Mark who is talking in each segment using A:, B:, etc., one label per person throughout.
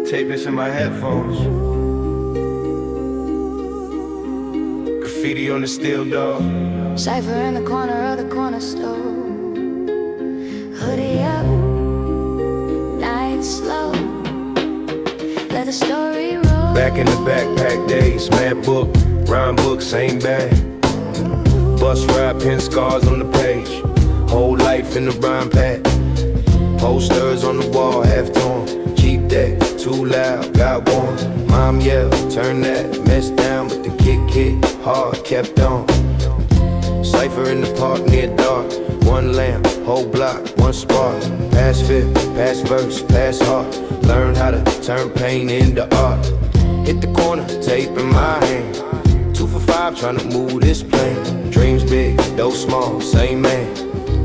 A: Tape this in my headphones. Graffiti on the steel door.
B: Cypher in the corner of the corner store. Hoodie up, night slow. Let the story roll.
A: Back in the backpack days, mad book, rhyme book, same bag. Bus ride, pen scars on the page. Whole life in the rhyme pad. Posters on the wall, half torn. Cheap deck, too loud, got warm. Mom yelled, turn that mess down, but the kick hit hard, kept on. Cypher in the park near dark. One lamp, whole block, one spark. Pass fifth, pass verse, pass heart. Learn how to turn pain into art. Hit the corner, tape in my hand. 2 for 5, tryna move this plane. Dreams big, though small, same man.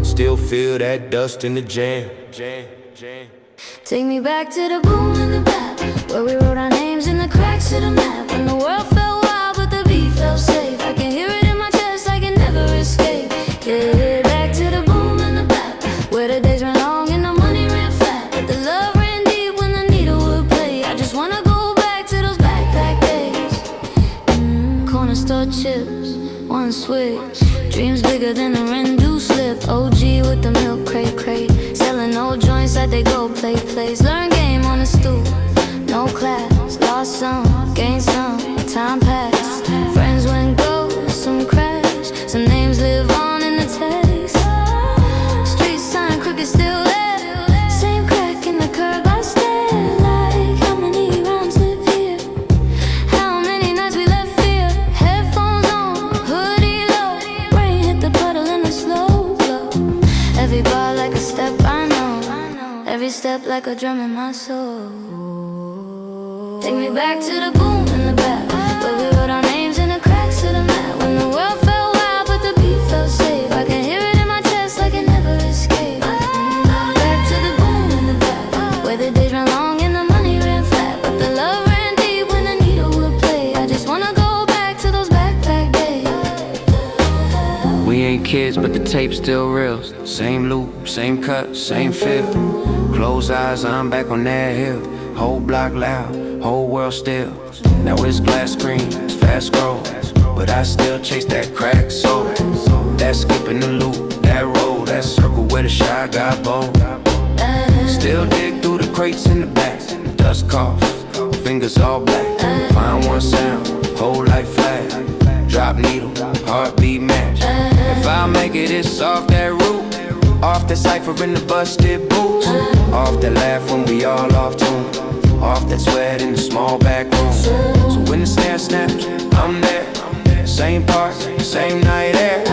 A: Still feel that dust in the jam.
B: Take me back to the boom and the bap, where we wrote our names in the cracks of the map. When the world felt wild, but the beat felt safe. I can hear it in my chest, I can never escape. Yeah, back to the boom and the bap, where the days ran long and the money ran flat, but the love ran deep when the needle would play. I just wanna go back to those backpack days. Corner store chips, one switch. Dreams bigger than the rent due slip. OG with the milk crate. Selling old joints like they go play plays. Learn game on the stool, no class. Lost some, gained some, time passed. Friends went ghost, some crash. Some names live on in the text. Street sign crooked still there. Same crack in the curb I stare. Like how many rounds live here? How many nights we left fear? Headphones on, hoodie low. Rain hit the puddle in the slow glow. Every bar like a step I know. Every step like a drum in my soul. Take me back to the boom and the bap, where we wrote our names in the cracks of the map. When the world felt wild, but the beat felt safe. I can hear it in my chest, I can never escape. Back to the boom and the bap, where the days ran long and the money ran flat, but the love ran deep when the needle would play. I just wanna go back to those backpack days.
C: We ain't kids, but the tape's still real. Same loop, same cut, same feel. Close eyes, I'm back on that hill. Whole block loud, whole world still. Now it's glass screen, it's fast scroll, but I still chase that crack soul. That skipping the loop, that roll, that circle where the shy got bold. Still dig through the crates in the back. Dust coughs, fingers all black. Find one sound, whole life flat. Drop needle, heartbeat match. If I make it, it's off that route. Off the cypher in the busted boots. Off the laugh when we all off tune. Off that sweat in the small back room. So when the snare snaps, I'm there. Same part, same night air.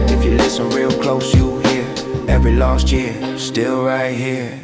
C: If you listen real close, you hear every lost year, still right here.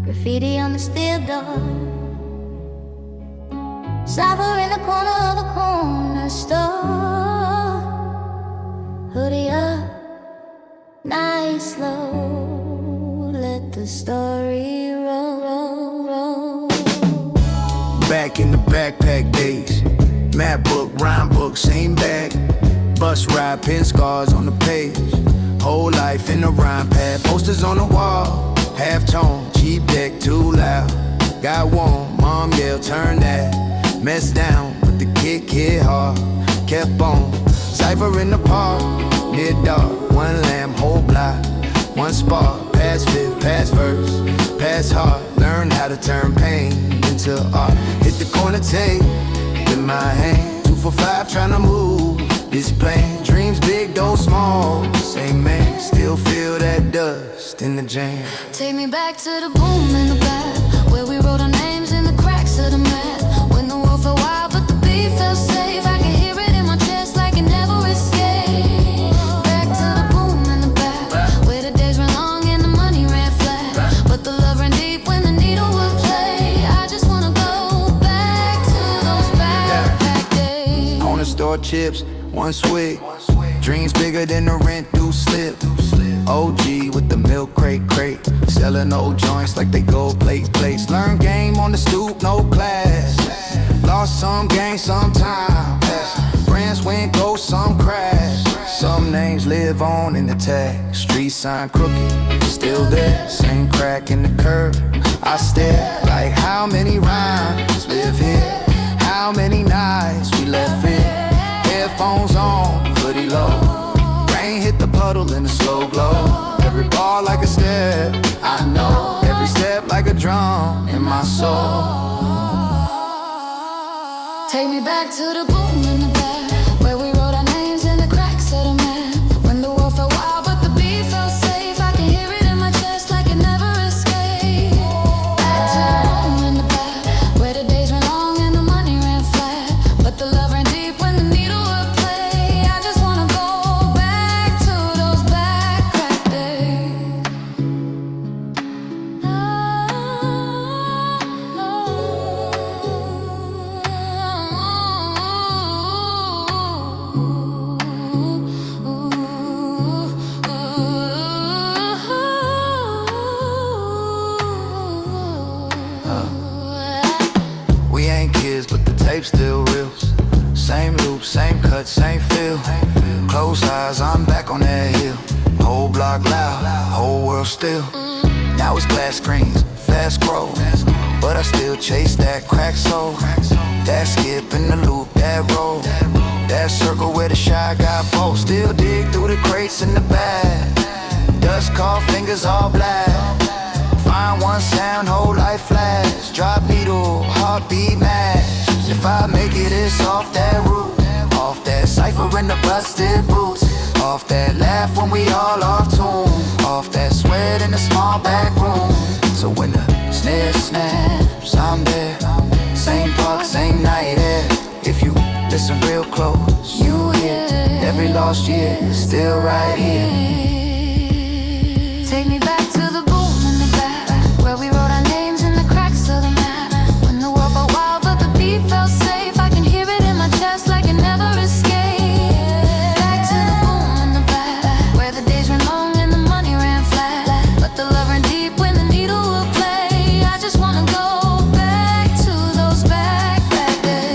B: Graffiti on the steel door. Cypher in the corner of the corner store. Hoodie up, nice slow. Let the story roll.
D: Back in the backpack days, map book, rhyme book, same bag. Bus ride, pen scars on the page. Whole life in the rhyme pad. Posters on the wall, half tone, cheap deck, too loud. Got warm, mom yelled, turn that mess down, but the kick hit hard, kept on. Cypher in the park, near dark. One lamp, whole block, one spark. Pass fifth, pass verse, pass heart. Learn how to turn pain into art. Hit the corner tape with my hand. 2 for 5, tryna move this plane. Dreams big, though small, same man. Still feel that dust in the jam.
B: Take me back to the boom and the bap, where we wrote our names in the cracks of the map. When the world felt wild, but the beat felt safe. I can hear it in my chest like it never escaped. Back to the boom and the bap, where the days ran long and the money ran fast.
D: 4 chips, 1 swig. Dreams bigger than the rent due slip. OG with the milk crate. Selling old joints like they gold plates. Learn game on the stoop, no class. Lost some, gained some time. Friends went ghost, some crash. Some names live on in the tag. Street sign crooked, still there. Same crack in the curb. I stare like how many rhymes live here. How many nights we left here. Headphones on, hoodie low. Rain hit the puddle in a slow glow. Every bar like a step, I know. Every step like a drum in my soul.
B: Take me back to the boom in the back, where we wrote our names in the cracks of the map. When the world felt wild but the beat felt safe, I can hear it in my chest like it never escaped. Back to the boom in the back, where the days went long and the money ran flat, but the love ran deep when the needle would play. I just wanna go back to those back crack days.
D: We ain't kids, but the tape still real. Same loop, same cut, same feel. Close eyes, I'm back on that hill. Whole block loud, whole world still. Now it's glass screens, fast scroll, but I still chase that crack soul. That skip in the loop, that roll, that circle where the shy got both. Still dig through the crates in the bag. Dust caught fingers all black. Find one sound, whole life flash. Drop needle, heartbeat match. If I make it, it's off that route. Off that cypher in the busted boots. Off that laugh when we all off tune. Off that sweat in the small back room. So when the snare snaps, I'm there. Same park, same night air. If you listen real close, you hear every lost year still right here.
B: Take me back to the boom in the back, where we wrote our names in the cracks of the map. When the world felt wild but the beat felt safe, I can hear it in my chest like it never escaped. Back to the boom in the back, where the days ran long and the money ran flat, but the love ran deep when the needle would play. I just wanna go back to those back days.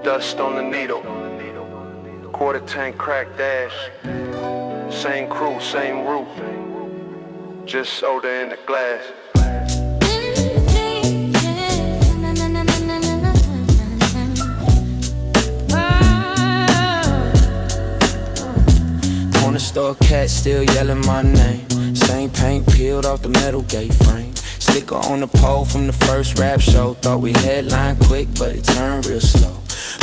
E: Dust on the needle, quarter tank crack dash. Same crew, same roof, just soda in the glass.
C: Corner store cat still yelling my name. Same paint peeled off the metal gate frame. Sticker on the pole from the first rap show. Thought we headline quick, but it turned real slow.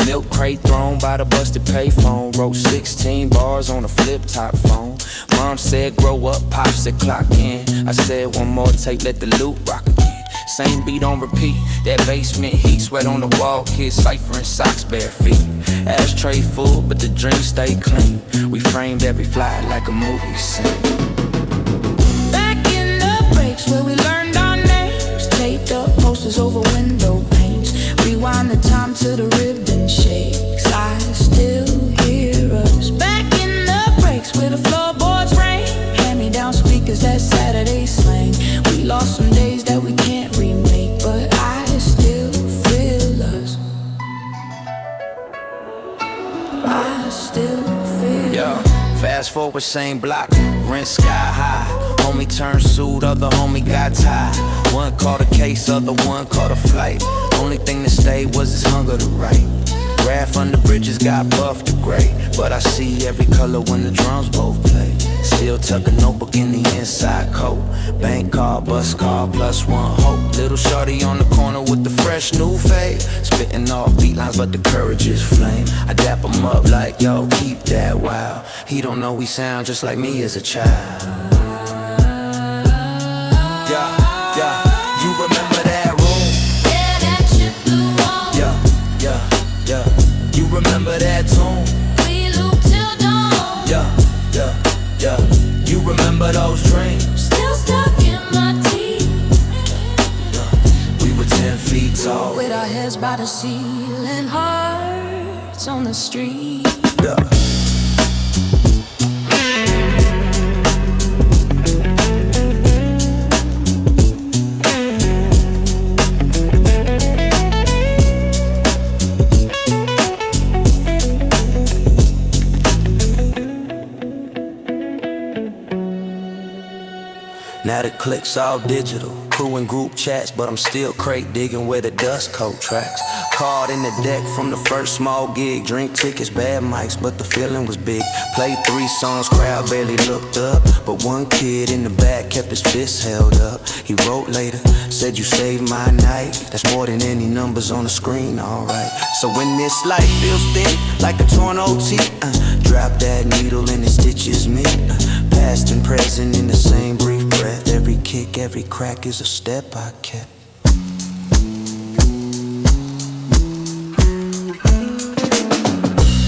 C: Milk crate thrown by the busted payphone. Wrote 16 bars on a flip-top phone. Mom said grow up, Pop said clock in. I said one more take, let the loop rock again. Same beat on repeat, that basement heat. Sweat on the wall, kids ciphering socks, bare feet. Ashtray full, but the drinks stay clean. We framed every fly like a movie scene.
F: Back in the breaks where we learned our names. Taped up posters over window panes. Rewind the time to the ribbon shakes. I still hear us. Back in the breaks where the floorboards ring. Hand-me-down speakers, that Saturday slang. We lost some days that we can't remake, but I still feel us. I still feel us.
C: Fast forward, same block, rent sky high. Homie turned suit, other homie got tied. One caught a case, other one caught a flight. Only thing that stayed was his hunger to write. Graph under bridges got buffed to gray, but I see every color when the drums both play.
D: Still tuck a notebook in the inside coat. Bank card, bus card, plus one hope. Little shorty on the corner with the fresh new fade. Spitting off beat lines, but the courage is flame. I dap him up like, yo, keep that wow. He don't know we sound just like me as a child. Yeah, yeah, you remember that room?
B: Yeah, that chip blue wall.
D: Yeah, you remember that tune?
B: We loop till dawn.
D: Yeah, you remember those dreams?
B: Still stuck in my teeth.
D: We were 10 feet tall.
F: With our heads by the ceiling, hearts on the street.
D: Yeah. Now the click's all digital, crew and group chats, but I'm still crate digging where the dust coat tracks. Card in the deck from the first small gig, drink tickets, bad mics, but the feeling was big. Played 3 songs, crowd barely looked up, but one kid in the back kept his fists held up. He wrote later, said you saved my night. That's more than any numbers on the screen, alright. So when this life feels thin, like a torn OT, drop that needle and it stitches me. Past and present in the same brief breath. Every kick, every crack is a step I kept.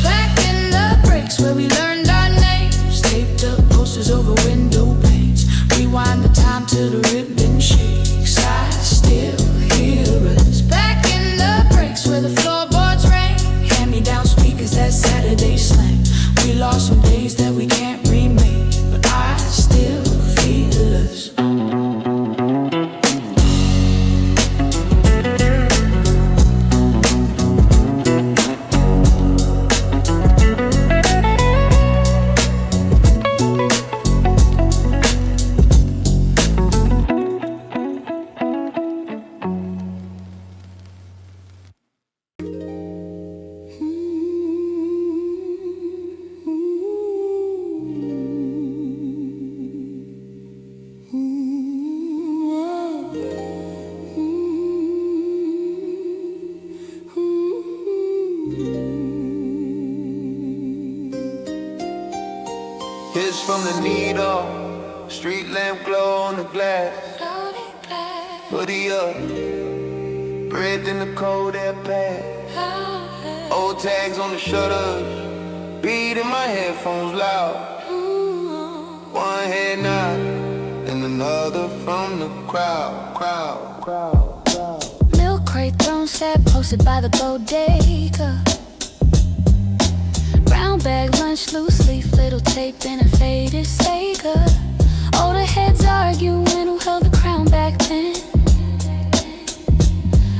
F: Back in the breaks where we learned our names. Taped up posters over window panes. Rewind the time till the ribbon shakes. I still hear us. Back in the breaks where the floorboards rang. Hand-me-down speakers, that Saturday slang. We lost some days that we can't remake, but I still feel us.
E: Hits from the needle, street lamp glow on the glass. Hoodie up, bread in the cold air pass. Old tags on the shutters, beat in my headphones loud. One head nod, and another from the crowd.
B: Milk crate throne set posted by the bodega. Brown bag, lunch, loose leaf, little tape and a faded Sega. Older heads arguing who held the crown back then.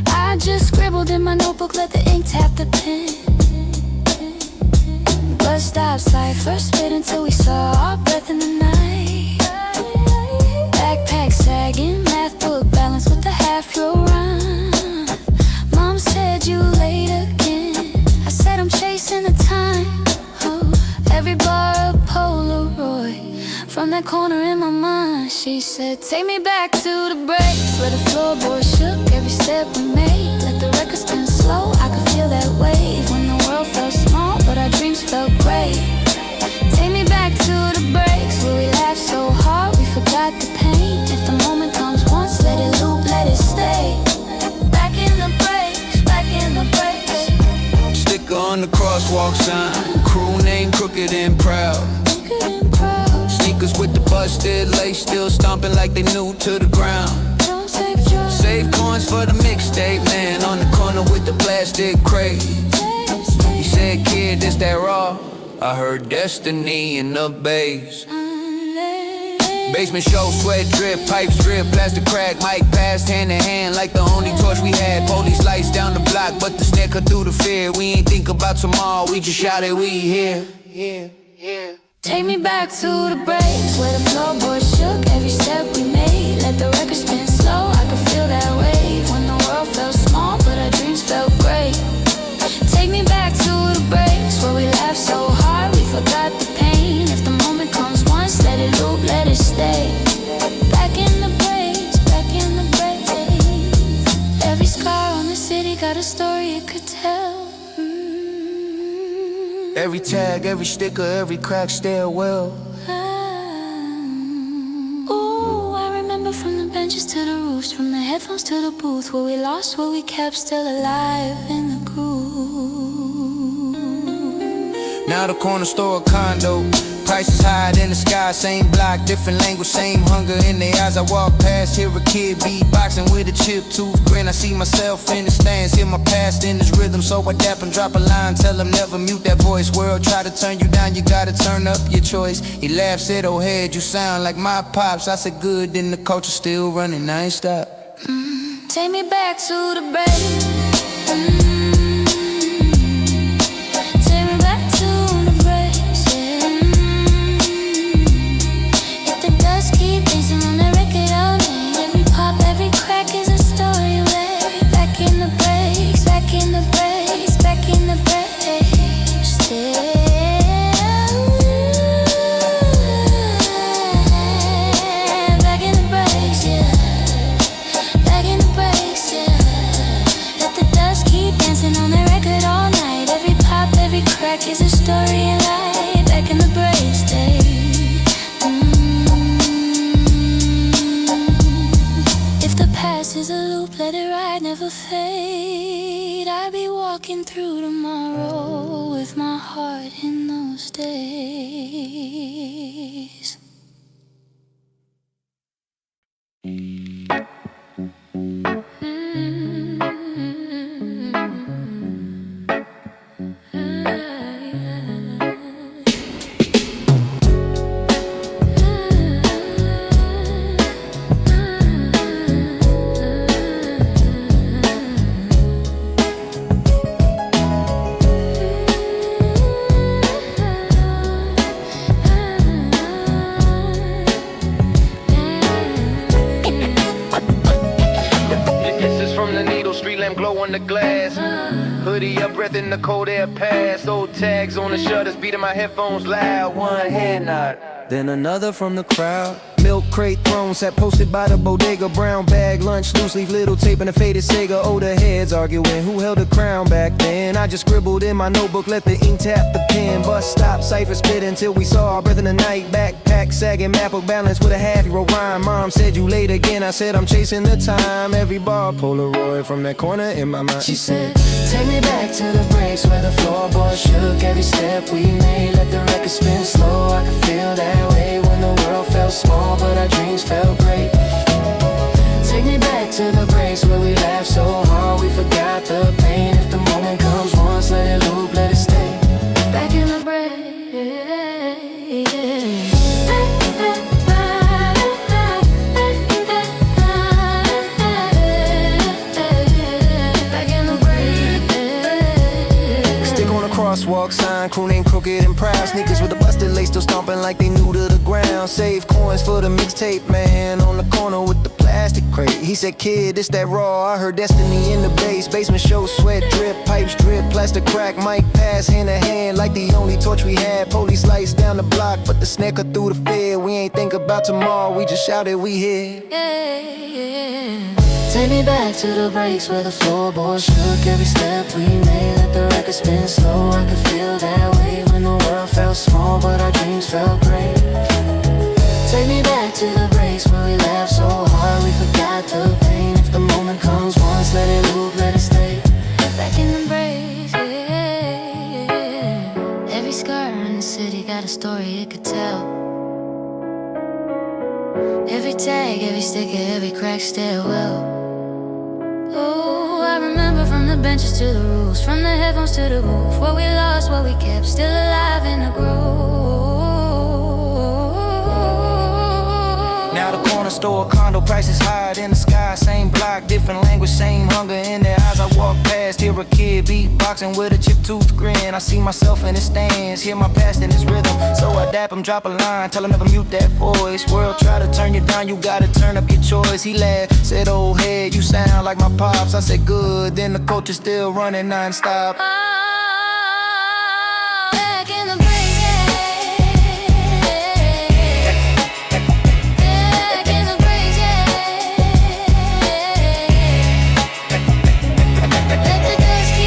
B: I just scribbled in my notebook, let the ink tap the pen. Bus stop cipher, spit until we saw our breath in the night. Backpack sagging, math book balance with a half-euro rhyme. Mom said you late again. I said I'm chasing the time. Oh, every bar a Polaroid from that corner in my mind. She said, take me back to the breaks where the floorboards shook every step we made. Let the record spin slow, I could feel that wave. When the world felt small, but our dreams felt great. Take me back to the breaks where we laughed so hard we forgot the pain. If the moment comes once, let it loop, let it stay. Back in the breaks, back in the breaks.
D: Sticker on the crosswalk sign, crew name crooked and proud. Sneakers with the busted lace, still stomping like they new to the ground. Save coins for the mixtape, man, on the corner with the plastic crate. He said, kid, this that raw. I heard destiny in the bass. Basement show, sweat drip, pipes drip, plastic crack, mic passed hand in hand like the only torch we had. Police lights down the block, but the snare cut through the fear. We ain't think about tomorrow, we just shouted we here.
B: Take me back to the breaks where the floorboards shook every step we made. Let the record spin slow, I could feel that wave. When the world felt small, but our dreams felt great. Take me back to the breaks where we laughed so hard we forgot the pain. If the moment comes once, let story it could tell.
D: Every tag, every sticker, every crack stairwell.
B: Ooh, I remember from the benches to the roofs, from the headphones to the booth, what we lost, what we kept, still alive in the groove.
D: Now the corner store, a condo. Prices higher than the sky, same block, different language, same hunger in their eyes. I walk past, hear a kid beatboxing with a chip tooth grin. I see myself in the stands, hear my past in this rhythm. So I dap and drop a line, tell them never mute that voice. World try to turn you down, you gotta turn up your choice. He laughed, said, oh head, you sound like my pops. I said good, then the culture still running, I ain't stop.
B: Take me back to the break. Take me back to the breaks, yeah. If the dust keep dancing on the record all night, every pop, every crack is a story away. Back in the breaks, back in the breaks, back in the breaks, still. Back in the breaks, yeah. Back in the breaks, yeah. Let the dust keep dancing on the record all night. Every pop, every crack is a story and light. Back in the breaks, day. If the past is a loop, let it ride, never fade. I'd be walking through tomorrow with my heart in those days.
E: On the glass, hoodie up, breath in the cold air pass. Old tags on the shutters, beating my headphones loud. One head nod,
C: Then another from the crowd. Milk crate thrown, sat posted by the bodega. Brown bag, lunch, loose leaf, little tape and a faded Sega. Older heads arguing who held the crown back then. I just scribbled in my notebook, let the ink tap the pen. Bus stop, cipher spit until we saw our breath in the night. Backpack sagging, map of balance with a half-euro rhyme. Mom said you late again, I said I'm chasing the time. Every bar, Polaroid from that corner in my mind.
B: She said, take me back to the breaks where the floorboard shook every step we made. Let the record spin slow, I could feel that way when the world felt small, but our dreams felt great. Take me back to the breaks where we laughed so hard we forgot the pain. If the moment comes once, let it loop, let it stay. Back in the breaks.
C: Crosswalk sign, crew named Crooked and Proud. Sneakers with the busted lace still stomping like they new to the ground. Save coins for the mixtape man on the corner with the plastic crate. He said, kid, it's that raw. I heard destiny in the bass. Basement show, sweat drip, pipes drip, plastic crack, mic pass hand to hand like the only torch we had. Police lights down the block, but the snare cut through the fed. We ain't think about tomorrow, we just shouted we here.
B: Take me back to the breaks where the floorboard shook every step we made. Let the record spin slow, I could feel that way when the world felt small, but our dreams felt great. Take me back to the breaks where we laughed so hard we forgot the pain. If the moment comes once, let it loop, let it stay. Back in the breaks, yeah. Every scar in the city got a story it could tell. Every tag, every sticker, every crack stairwell. Oh, I remember from the benches to the roofs, from the headphones to the roof, what we lost, what we kept, still alive in the grove.
C: Now the corner store, condo prices higher than the sky. Same block, different language, same hunger in their eyes. I walk past, hear a kid beatboxing with a chip tooth grin. I see myself in the stands, hear my past in his rhythm. So I dap him, drop a line, tell him never mute that voice. World try to turn you down, you gotta turn up your choice. He laughed, said, oh head, you sound like my pops. I said, good, then the coach is still running non-stop.
B: Back in the break, yeah. Back in the break, yeah. Let the dust keep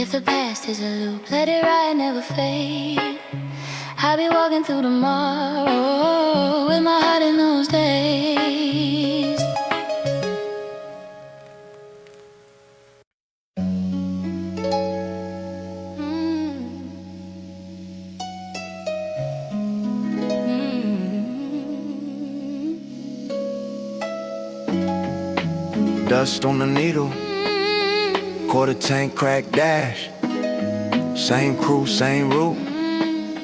B: If the past is a loop, let it ride, never fade. I'll be walking through tomorrow with my heart in those days.
D: Dust on the needle, quarter tank crack dash. Same crew, same route,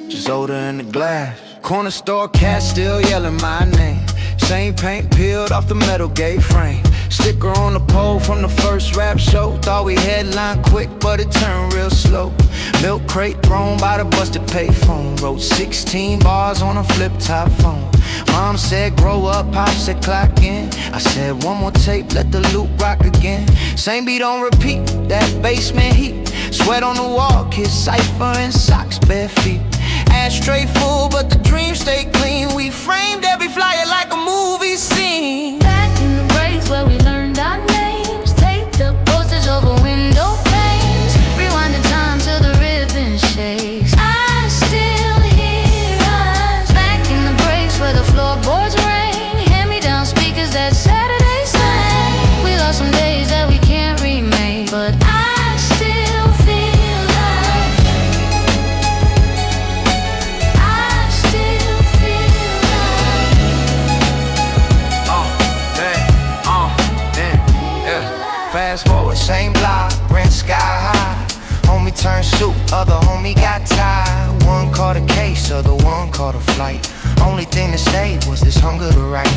D: just older in the glass. Corner store cat still yelling my name. Same paint peeled off the metal gate frame. Sticker on the pole from the first rap show. Thought we headline quick, but it turned real slow. Milk crate thrown by the busted payphone. Wrote 16 bars on a flip-top phone. Mom said grow up, Pop said clock in. I said one more tape, let the loop rock again. Same beat on repeat, that basement heat. Sweat on the wall, kiss cipher and socks, bare feet. Ashtray full, but the dreams stay clean. We framed every flyer like a movie scene.
B: Back in the breaks where we learned our names. Taped up posters over window panes. Rewind the time till the ribbon shakes. I still hear us. Back in the breaks where the floorboards ring. Hand-me-down speakers that Saturday sang. We lost some days that we can't remake, but I still feel like I still feel like
D: yeah. Fast forward, same block, rent sky high. Homie turned soup, other homie got tired. One caught a case, other one caught a flight. Only thing that stayed was this hunger to write.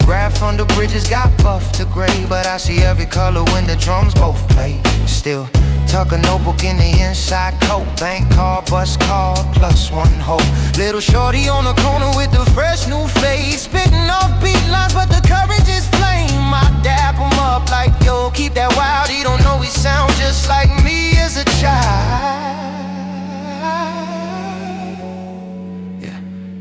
D: Graph under bridges got buffed to gray, but I see every color when the drums both play. Still tuck a notebook in the inside coat. Bank card, bus card, plus one hope. Little shorty on the corner with the fresh new face. Spitting off beat lines, but the courage is flame. I dap him up like, yo, keep that wild. He don't know he sound just like me as a child.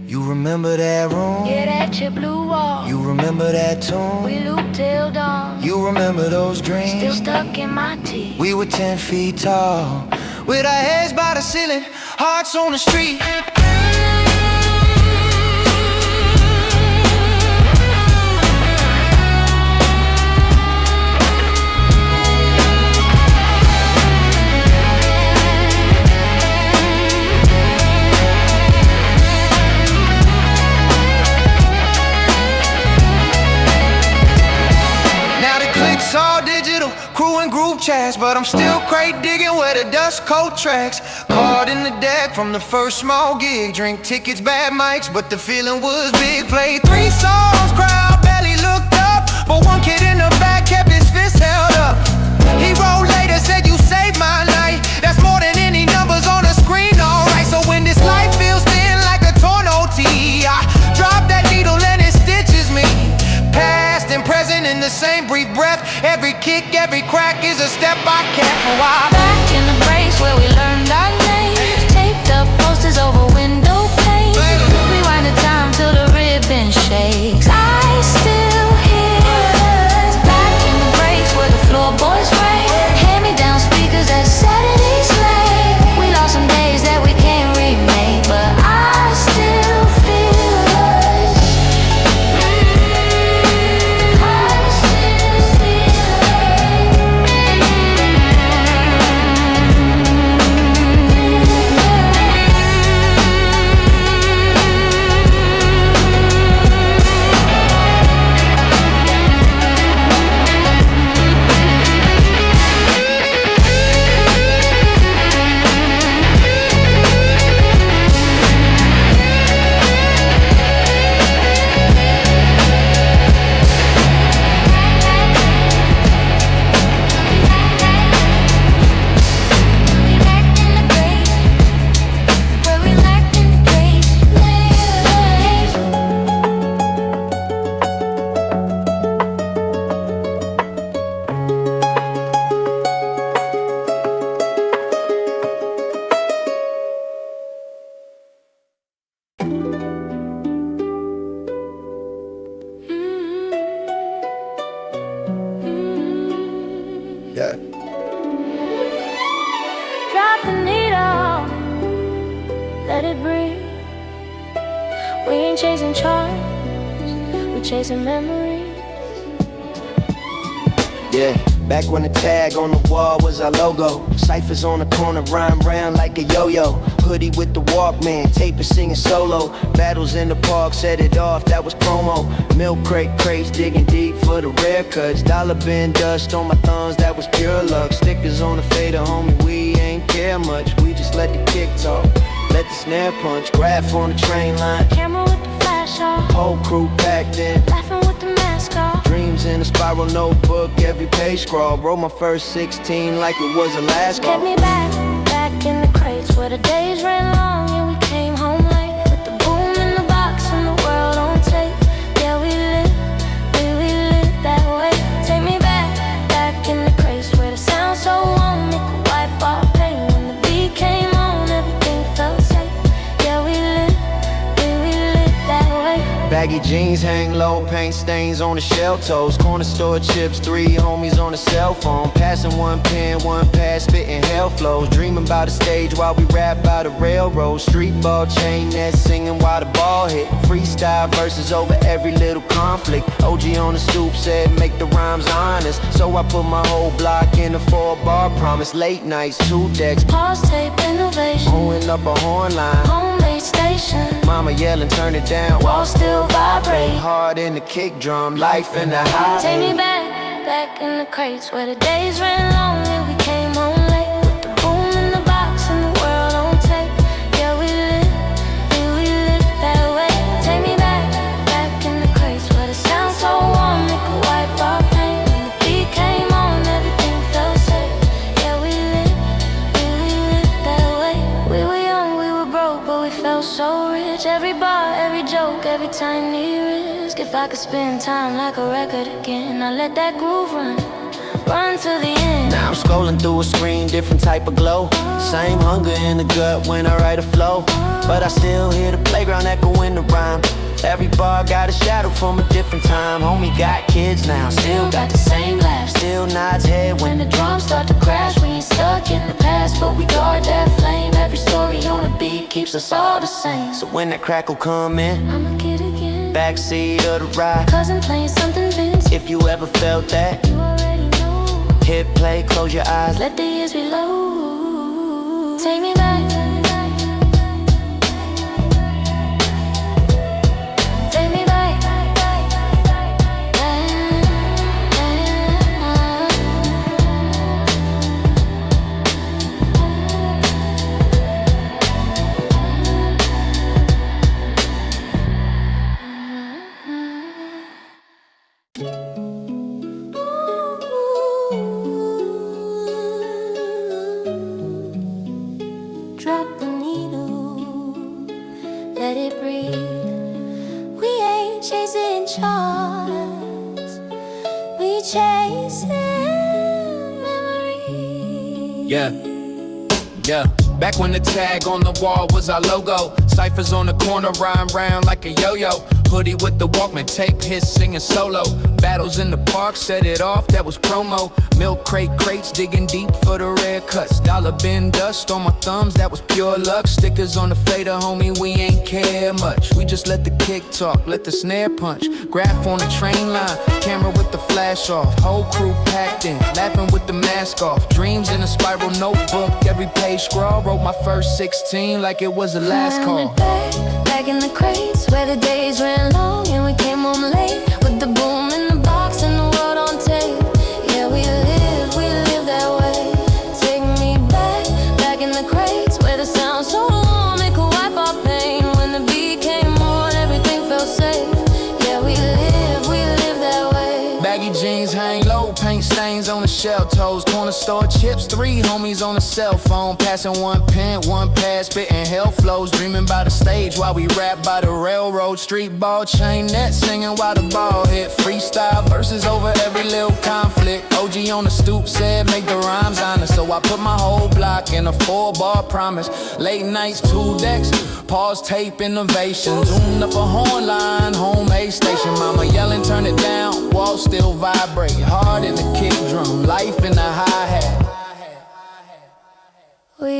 D: You remember that room?
B: get at your blue wall.
D: You remember that tune?
B: We loop till dawn.
D: You remember those dreams?
B: Still stuck in my teeth.
D: We were 10 feet tall, with our heads by the ceiling, hearts on the street. It's all digital, crew and group chats, but I'm still crate digging where the dust coat tracks. Card in the deck from the first small gig. Drink tickets, bad mics, but the feeling was big. Played 3 songs, crowd barely looked up, but one kid in the back kept his fist held up. He wrote later, said you saved my night. That's more than any numbers on the screen, alright. So when this life feels thin like a torn OT, I drop that needle and it stitches me. Past and present in the same brief breath. Every kick, every crack is a step I kept a while.
B: Back in the place where we learned our names. Taped up posters over window panes. Rewind the time till the ribbon shakes. I still hear us. Back in the breaks where the floorboards ring. Hand-me-down speakers at Saturday's late. We lost some days that we can't remake, but I still feel us. I still feel us. drop the needle, let it breathe. We ain't chasing charts, we chasing memories.
G: Yeah, back when the tag on the wall was our logo. Ciphers on the corner, rhyme round like a yo-yo. Hoodie with the Walkman, tape is singing solo. Battles in the park, set it off, that was promo. Milk crate crates, digging deep for the rare cuts. Dollar bin dust on my thumbs, that was pure luck. Stickers on the fader, homie, we ain't care much. We just let the kick talk, let the snare punch. Graph on the train line,
B: Camera with the flash off,
G: whole crew packed in.
B: laughing with the mask off.
G: Dreams in a spiral notebook, every page scrawl. Wrote my first 16 like it was a last call.
B: Kept me back in the crates where the days ran long and we came home late. With the boom in the box and the world on tape. Yeah, we live that way. Take me back in the crates where the sound so warm it could wipe our pain. When the beat came on, everything felt safe. Yeah, we live that way.
G: Baggy jeans hang low, paint stains on the shell toes. Corner store chips, 3 homies on the cell phone. Passing one pen, one pass, spitting hell flows. Dreaming about a stage while we rap by the railroad. Street ball chain net singing while the ball hit. Freestyle verses over every little conflict. OG on the stoop said make the rhymes honest. So I put my whole block in a 4-bar promise. Late nights, 2 decks,
B: Pause tape innovation,
G: pulling up a horn line.
B: homemade station.
G: Mama yelling, turn it down.
B: Walls still vibrate.
G: Hard in the kick drum, life in the high.
B: Take me back in the crates where the days ran long and we came home late. With the boom in the box and the world on tape. Yeah, we live that way. Take me back in the crates where the sound so warm it could wipe our pain. When the beat came on, everything felt safe. Yeah, we live that way. We were young, we were broke, but we felt so rich. Every bar, every joke, every tiny risk. If I could spend time like a record again, I let that groove run to the end.
G: Now I'm scrolling through a screen, different type of glow. Same hunger in the gut when I write a flow. But I still hear the playground echo in the rhyme. Every bar got a shadow from a different time. Homie got kids now, still got the same laugh. Still nods head when the drums start to crash. We ain't stuck in the past, but we guard that flame. Every story on the beat keeps us all the same. So when that crackle come in,
B: I'm a kid again,
G: backseat of the ride.
B: cousin playing something vintage.
G: If you ever felt that,
B: You already know.
G: hit play, close your eyes.
B: Let the years be low. Take me back. Take me back. Drop the needle, let it breathe. We ain't chasing charts, we chasing memories.
H: Yeah. Back when the tag on the wall was our logo. Ciphers on the corner, rhyme round like a yo-yo. Hoodie with the Walkman, tape hits singing solo. Battles in the park, set it off, that was promo. Milk crate crates, digging deep for the rare cuts. Dollar bin dust on my thumbs, that was pure luck. Stickers on the fader, homie, we ain't care much. We just let the kick talk, let the snare punch. Graph on the train line, camera with the flash off. Whole crew packed in, laughing with the mask off. Dreams in a spiral notebook, every page scrawl. Wrote my first 16 like it was the last call.
B: Back in the crates where the days ran long and we came home late. With the boom in the box and the world on tape. Yeah, we live that way. Take me back in the crates where the sound so warm it could wipe our pain. When the beat came on, everything felt safe. Yeah, we live that way.
H: Baggy jeans hang low, paint stains on the shell toes. Corner store chips, 3 homies on the cell phone. Passing one pen, one pass, spitting hell flows. Dreaming about a stage while we rap by the railroad. Street ball chain net singing while the ball hit. Freestyle verses over every little conflict. OG on the stoop said make the rhymes honest. So I put my whole block in a 4-bar promise. Late nights, 2 decks, pause tape innovation. Zoomed up a horn line, homemade station. Mama yelling, turn it down, walls still vibrate. Hard in the kick drum, life in the hi-hat.
B: We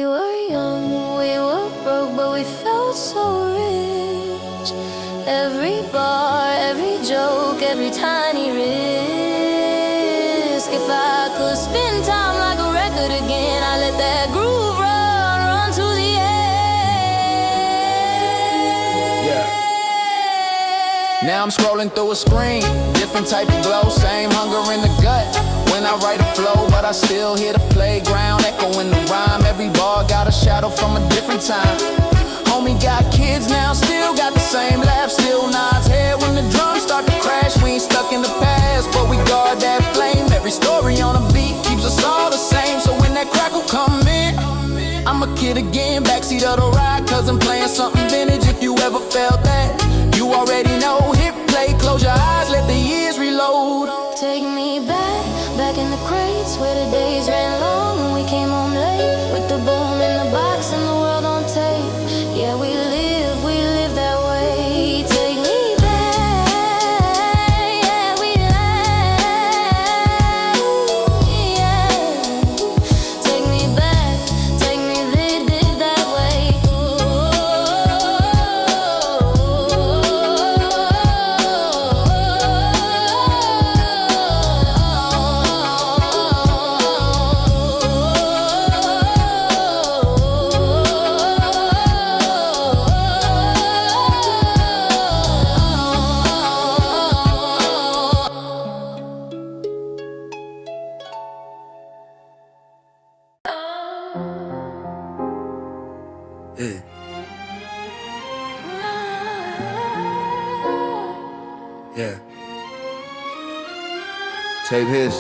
H: Now I'm scrolling through a screen, different type of glow, same hunger in the gut. When I write a flow, but I still hear the playground echo in the rhyme. Every bar got a shadow from a different time. Homie got kids now, still got the same laugh, still nods head when the drums start to crash. We ain't stuck in the past, but we guard that flame. Every story on a beat keeps us all the same. So when that crackle come in, I'm a kid again, backseat of the ride, cause I'm playing something vintage. If you ever felt that, you already know. Hit play, close your eyes, let the years reload.
B: Take me back, back in the crates where the days ran long and we came home late with the boom in the box and the world on tape. Yeah, we live that way. Take me back, yeah, we lie. Yeah. Take me back, take me live that way.
C: Yeah. Yeah. Tape his.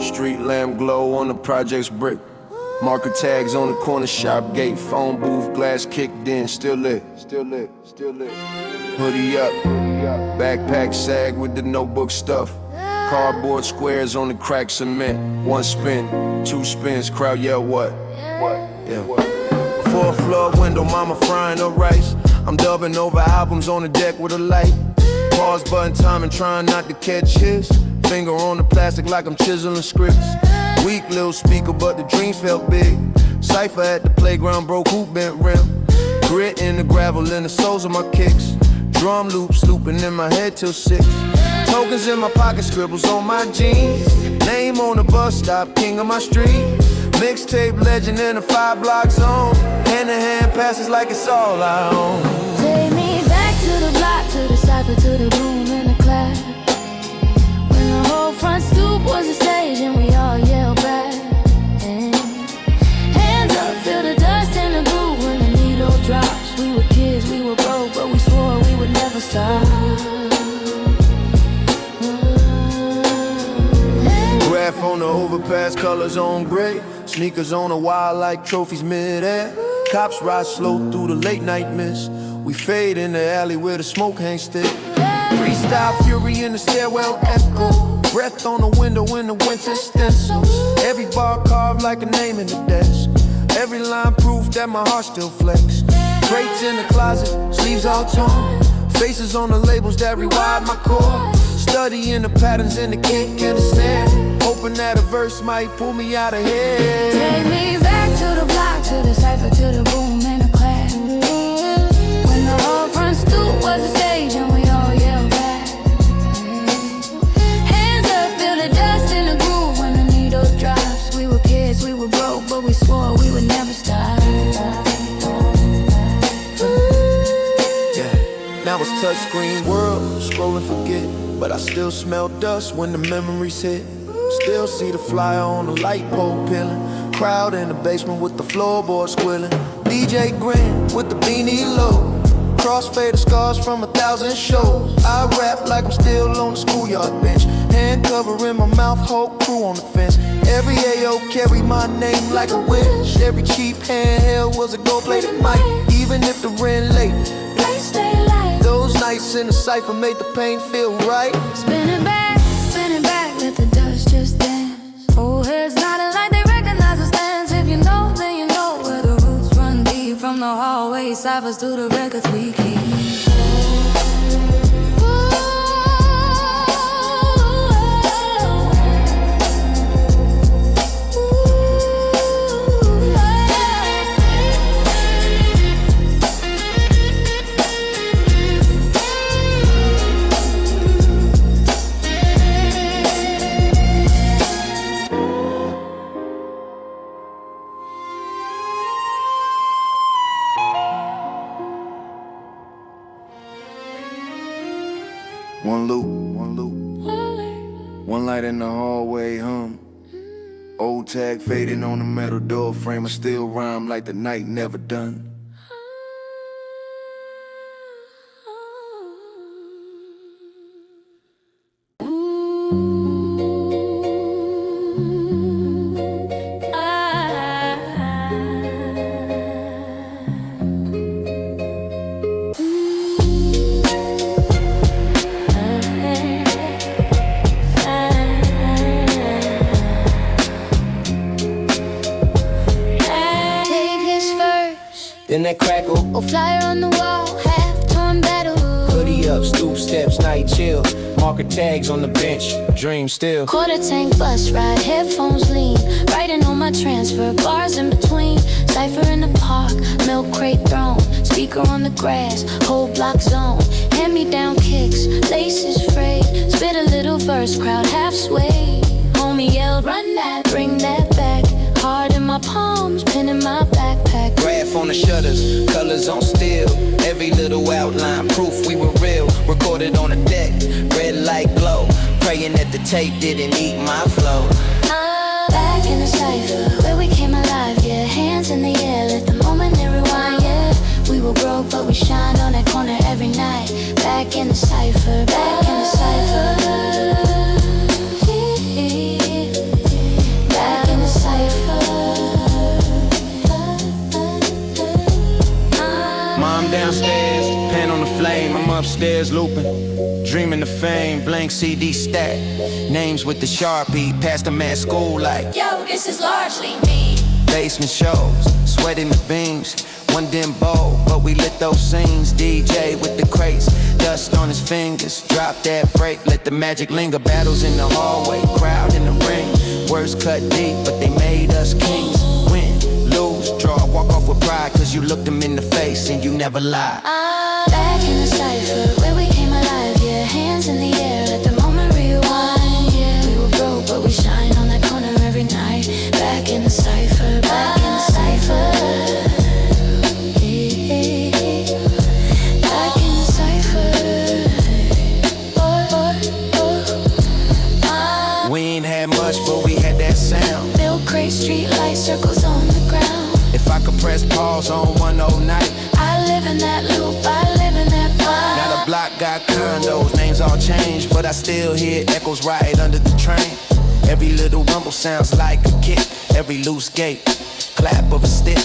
C: Street lamp glow on the project's brick. Marker tags on the corner shop gate. Phone booth glass kicked in. Still lit. Hoodie up. Backpack sag with the notebook stuff. Cardboard squares on the cracked cement. One spin, two spins. Crowd yell what? Yeah. Fourth floor window, mama frying up rice. I'm dubbing over albums on the deck with a light. Pause button time and trying not to catch his finger on the plastic like I'm chiseling scripts. Weak little speaker, but the dreams felt big. Cypher at the playground, broke hoop bent rim. Grit in the gravel in the soles of my kicks. Drum loops looping in my head till 6. Tokens in my pocket, scribbles on my jeans. Name on the bus stop, king of my street. Mixtape legend in a 5-block zone. Hand in hand passes like it's all I own.
B: Take me back to the block, to the cypher, to the room in the class. When the whole front stoop was a stage and we all yelled back. And hands up, feel the dust in the groove when the needle drops. We were kids, we were broke, but we swore we would never stop.
C: Graph on the overpass, colors on gray. Sneakers on a wire like trophies mid-air. Cops ride slow through the late night mist. We fade in the alley where the smoke hangs thick. Freestyle fury in the stairwell echo. Breath on the window in the winter stencils. Every bar carved like a name in the desk. Every line proof that my heart still flex. Crates in the closet, sleeves all torn. Faces on the labels that rewired my core. Studying the patterns in the kick and the snare. Hoping that a verse might pull me out of here.
B: Take me back to the block, to the cypher, to the room in the class. When the whole front stoop was a stage and we all yelled back. Hands up, feel the dust in the groove when the needle drops. We were kids, we were broke, but we swore we would never stop.
C: Yeah. Now it's touchscreen world, scrolling forget. But I still smell dust when the memories hit. Still see the flyer on the light pole peeling. Crowd in the basement with the floorboard squealing. DJ grin with the beanie low. Crossfader scars from 1,000 shows. I rap like I'm still on the schoolyard bench. Hand cover in my mouth, whole crew on the fence. Every AO carry my name like a wish. Every cheap handheld was a gold-plated mic. Even if the rent late,
B: Please stay light.
C: those nights in the cypher made the pain feel right.
B: Spin it back, let the dust just dance. Old heads nodding like they recognize the stance. If you know, then you know where the roots run deep. From the hallway ciphers to the records we keep.
A: One loop, one light in the hallway hum. Old tag fading on the metal door frame. I still rhyme like the night never done.
C: Then that crackle,
B: Oh, flyer on the wall, half-torn battle.
C: hoodie up, stoop steps, night chill. Marker tags on the bench, dream still.
B: Quarter tank bus ride, headphones lean. Writing on my transfer, bars in between. Cypher in the park, milk crate throne. Speaker on the grass, whole block zone. Hand-me-down kicks, laces frayed. Spit a little verse, crowd half swayed. Homie yelled, run that, bring that back. Hard in my palms, pen in my backpack.
C: Graph on the shutters, colors on steel. Every little outline, proof we were real. Recorded on the deck, red light glow. Praying that the tape didn't eat my flow.
B: Back in the cypher, where we came alive, yeah. Hands in the air, let the moment they rewind, yeah. We were broke, but we shined on that corner every night. Back in the cypher, back in the cypher. Back in the cypher.
C: Mom downstairs, pen on the flame. I'm upstairs looping, dreaming of fame. Blank CD stack, names with the Sharpie. Passed them at school like,
B: Yo, this is largely me.
C: basement shows, sweating the beams. One dim bowl, but we lit those scenes. DJ with the crates, dust on his fingers. Drop that break, let the magic linger. Battles in the hallway, crowd in the ring. Words cut deep, but they made us kings. Win, lose, draw, walk off with pride. Cause you looked them in the face and you never lie.
B: Back in the cypher, where we came alive, yeah. Hands in the air, let the moment rewind, yeah. We were broke, but we shine on that corner every night. Back in the cypher, back in the cypher. Back in the cypher.
C: We ain't had much, but we had that sound.
B: Milk crate, street light, circles on the ground.
C: If I could press pause on one old night.
B: I live in that loop, I live in that vibe.
C: Now the block got condos, names all changed, but I still hear echoes right under the train. Every little rumble sounds like a kick. Every loose gate, clap of a stick.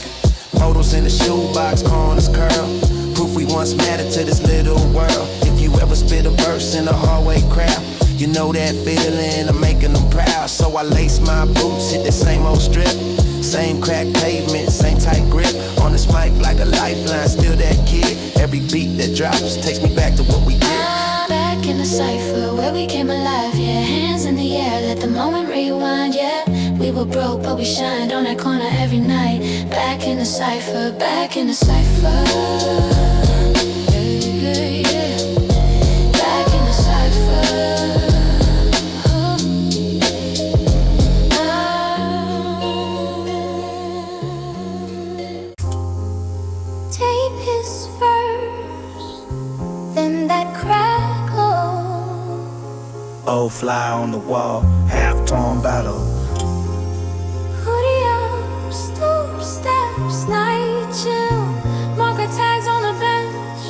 C: Photos in the shoebox, corners curl. Proof we once mattered to this little world. If you ever spit a verse in a hallway crowd, you know that feeling of making them proud. So I lace my boots, hit the same old strip. Same crack pavement, same tight grip. On this mic like a lifeline, still that kid. Every beat that drops takes me back to what we did.
B: Back in the cypher, where we came alive, yeah. Hands in the air, let the moment rewind, yeah. We were broke, but we shined on that corner every night. Back in the cypher, back in the cypher. Yeah, yeah. Back in the cypher. Tape his first, then that crackle.
D: Old fly on the wall, half-torn battle.
B: Hoodie up, stoop steps, night chill. Marker tags on the bench,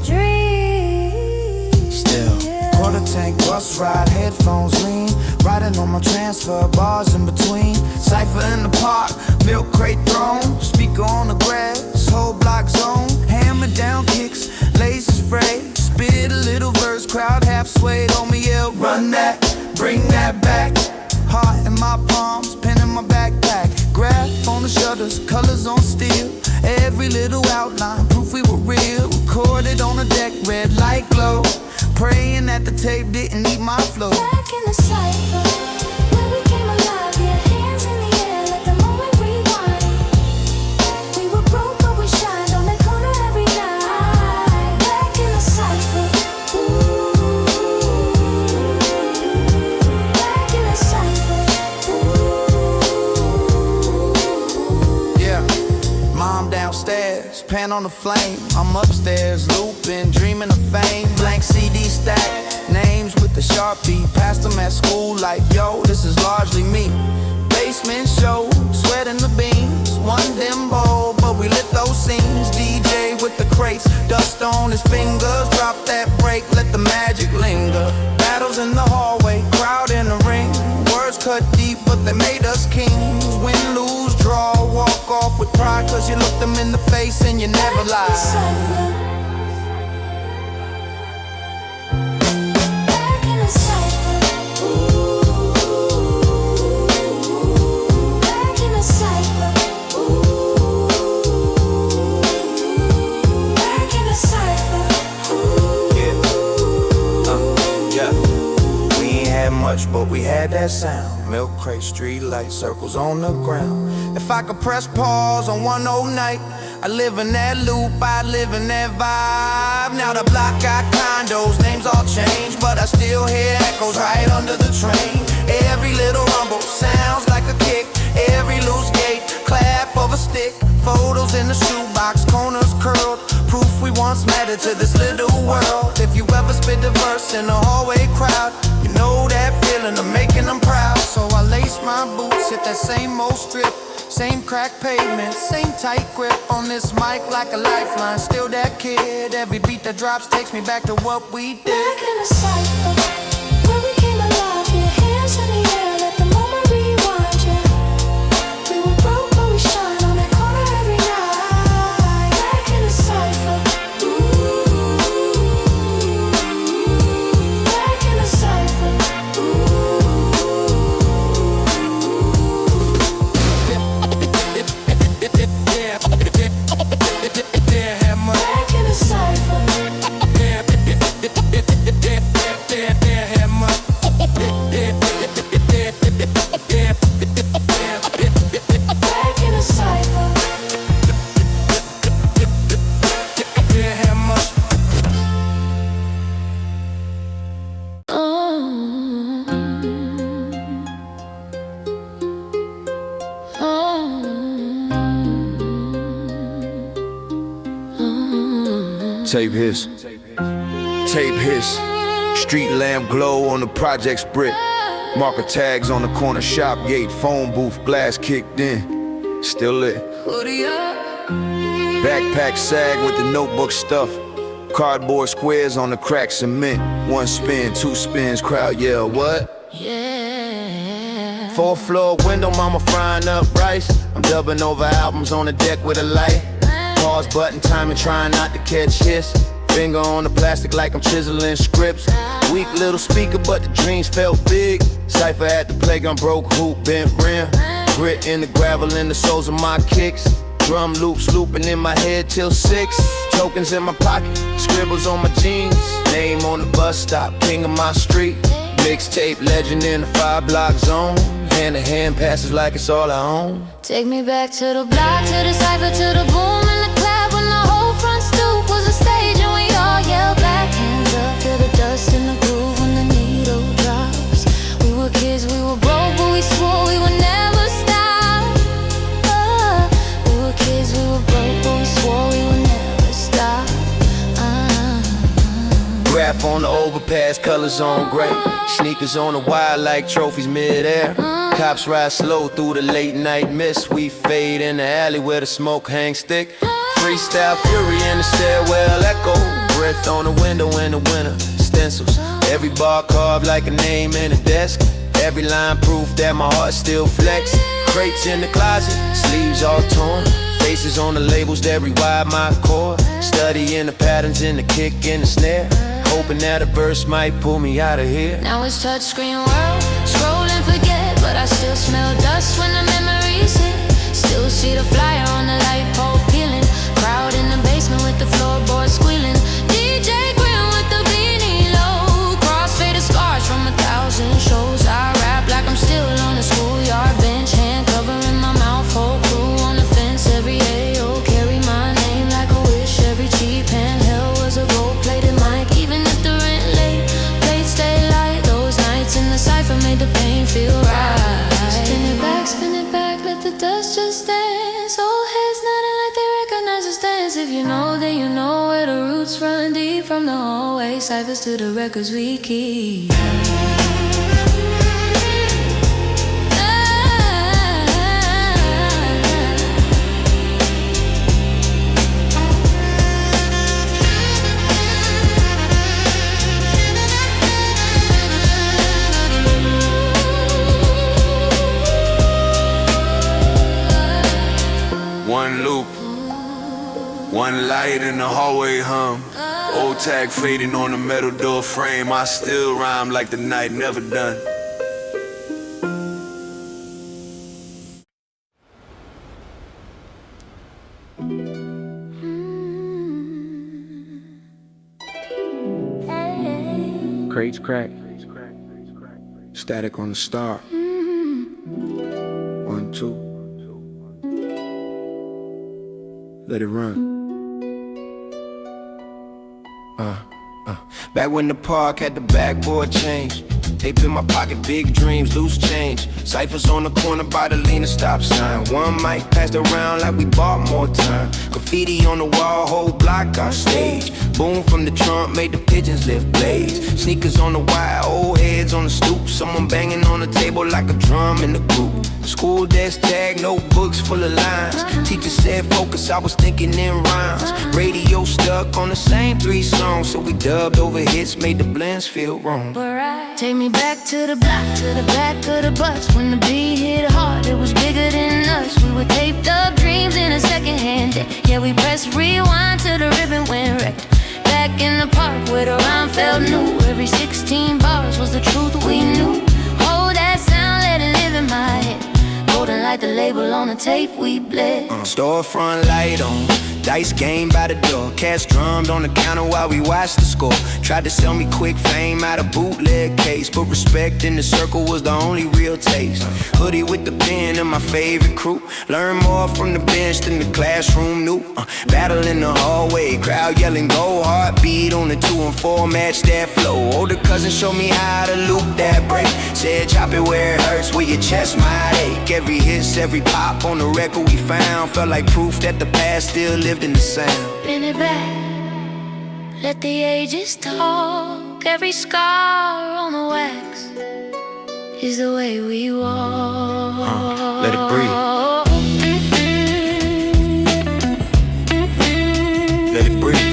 B: Dree.
D: Still, quarter tank bus ride, headphones lean. Riding on my transfer, bars in between. Cypher in the park, milk crate throne. Speaker on the grass, whole block zone. Hammer down kicks, laces frayed. Spit a little verse, crowd half swayed. On me yell, run that, bring that back. Heart in my palms, pen in my backpack. Graph on the shutters, colors on steel. Every little outline, proof we were real. Recorded on the deck, red light glow. Praying that the tape didn't eat my flow.
B: Back in the cypher, where we came alive, yeah. Hands in the air, let the moment rewind. We were broke, but we shined on that corner every night. Back in the cypher, ooh. Back in the cypher, ooh.
C: Yeah,
D: I'm downstairs, pan on the flame. I'm upstairs, looping, dreaming of fame. Blank CD stack, names with the Sharpie. Passed them at school like, yo, this is largely me. Basement show, sweating the beams. One dimbo, but we lit those scenes. DJ with the crates, dust on his fingers. Drop that break, let the magic linger. Battles in the hallway, crowd in the ring. Words cut deep, but they made us kings. Win, lose, draw, walk off with pride. Cause you look them in the face and you never lie. But we had that sound. Milk crate, street light, circles on the ground. If I could press pause on one old night, I live in that loop, I live in that vibe. Now the block got condos, names all changed, but I still hear echoes right under the train. Every little rumble sounds like a kick. Every loose gate, clap of a stick. Photos in the shoebox, corners curled. Proof we once mattered to this little world. If you ever spit the verse in a hallway crowd, you know that feeling of making them proud. So I lace my boots, hit that same old strip. Same crack pavement, same tight grip on this mic like a lifeline. Still that kid, every beat that drops takes me back to what we did.
B: Back in the cypher, where we came alive, yeah, hands in the air, let the moment rewind, yeah. We were broke, but we shine on that corner every night. Back in the cypher, ooh. Back in the cypher, back in the cypher. Back in the cypher.
A: Tape his, tape his. Street lamp glow on the project's brick. Marker tags on the corner shop gate. Phone booth glass kicked in. Still lit.
F: Hoodie up.
A: Backpack sag with the notebook stuff. Cardboard squares on the cracked cement. One spin, two spins, crowd yell, what?
F: Yeah.
A: 4th floor window, mama frying up rice. I'm dubbing over albums on the deck with a light. Pause button timing, trying not to catch hiss. Finger on the plastic like I'm chiseling scripts. Weak little speaker, but the dreams felt big. Cypher at the playground, broke hoop, bent rim. Grit in the gravel in the soles of my kicks. Drum loops looping in my head till 6. Tokens in my pocket, scribbles on my jeans. Name on the bus stop, king of my street. Mixtape legend in the 5-block zone. Hand to hand passes like it's all I own.
B: Take me back to the block, to the cypher, to the boom and the clap. When the whole front stoop was a stage and we all yelled back. Hands up to the dust in the groove when the needle drops. We were kids, we were broke, but we swore we would never stop. We were kids, we were broke, but we swore we would never stop.
A: Graph on the overpass, colors on gray. Sneakers on the wire like trophies midair. Cops ride slow through the late night mist. We fade in the alley where the smoke hangs thick. Freestyle fury in the stairwell echo. Breath on the window in the winter. Stencils, every bar carved like a name in a desk. Every line proof that my heart still flex. Crates in the closet, sleeves all torn. Faces on the labels that rewire my core. Studying the patterns in the kick and the snare. Hoping that a verse might pull me out of here.
B: Now it's touchscreen world, scroll and forget. But I still smell dust when the memories hit. Still see the flyer on the light pole peeling. Crowd in the basement with the floorboards squealing. DJ grin with the beanie low. Crossfaded scars from 1,000 shows. I rap like I'm still on the schoolyard bench. Hand covering my mouth, whole crew on the fence. Every AO carry my name like a wish. Every cheap handheld was a gold-plated mic. Even if the rent late, plates stay light. Those nights in the cypher made the pain feel right. Spin it back, let the dust just dance. Old heads nodding like they're dance. If you know, then you know where the roots run deep. From the hallway ciphers to the records we keep.
A: One loop, one light in the hallway hum. Old tag fading on the metal door frame. I still rhyme like the night never done.
C: Crates crack. Static on the start. 1, 2. Let it run.
G: Back when the park had the backboard change. Tape in my pocket, big dreams, loose change. Ciphers on the corner by the leaner stop sign. One mic passed around like we bought more time. Graffiti on the wall, whole block our stage. Boom from the trunk made the pigeons lift blades. Sneakers on the wire, old heads on the stoop. Someone banging on the table like a drum in the group. School desk tag, notebooks full of lines. Teacher said focus, I was thinking in rhymes. Radio stuck on the same 3 songs, so we dubbed over hits, made the blends feel wrong.
B: Take me back to the block, to the back of the bus. When the beat hit hard, it was bigger than us. We were taped up dreams in a second-hand deck. Yeah, we pressed rewind till the ribbon went wrecked. Back in the park where the rhyme felt new. Every 16 bars was the truth we knew. Hold that sound, let it live in my head. Golden like the label on the tape we bled.
G: Storefront light on, dice game by the door. Cats drummed on the counter while we watched the score. Tried to sell me quick fame out of bootleg case, but respect in the circle was the only real taste. Hoodie with the pen and my favorite crew. Learn more from the bench than the classroom knew. Battle in the hallway, crowd yelling go hard. Beat on the 2 and 4, match that flow. Older cousin showed me how to loop that break. Said chop it where it hurts, where your chest might ache. Every hiss, every pop on the record we found felt like proof that the past still lived in the sound.
B: Bend it back, let the ages talk. Every scar on the wax is the way we walk.
G: Let it breathe. Let it breathe, yeah.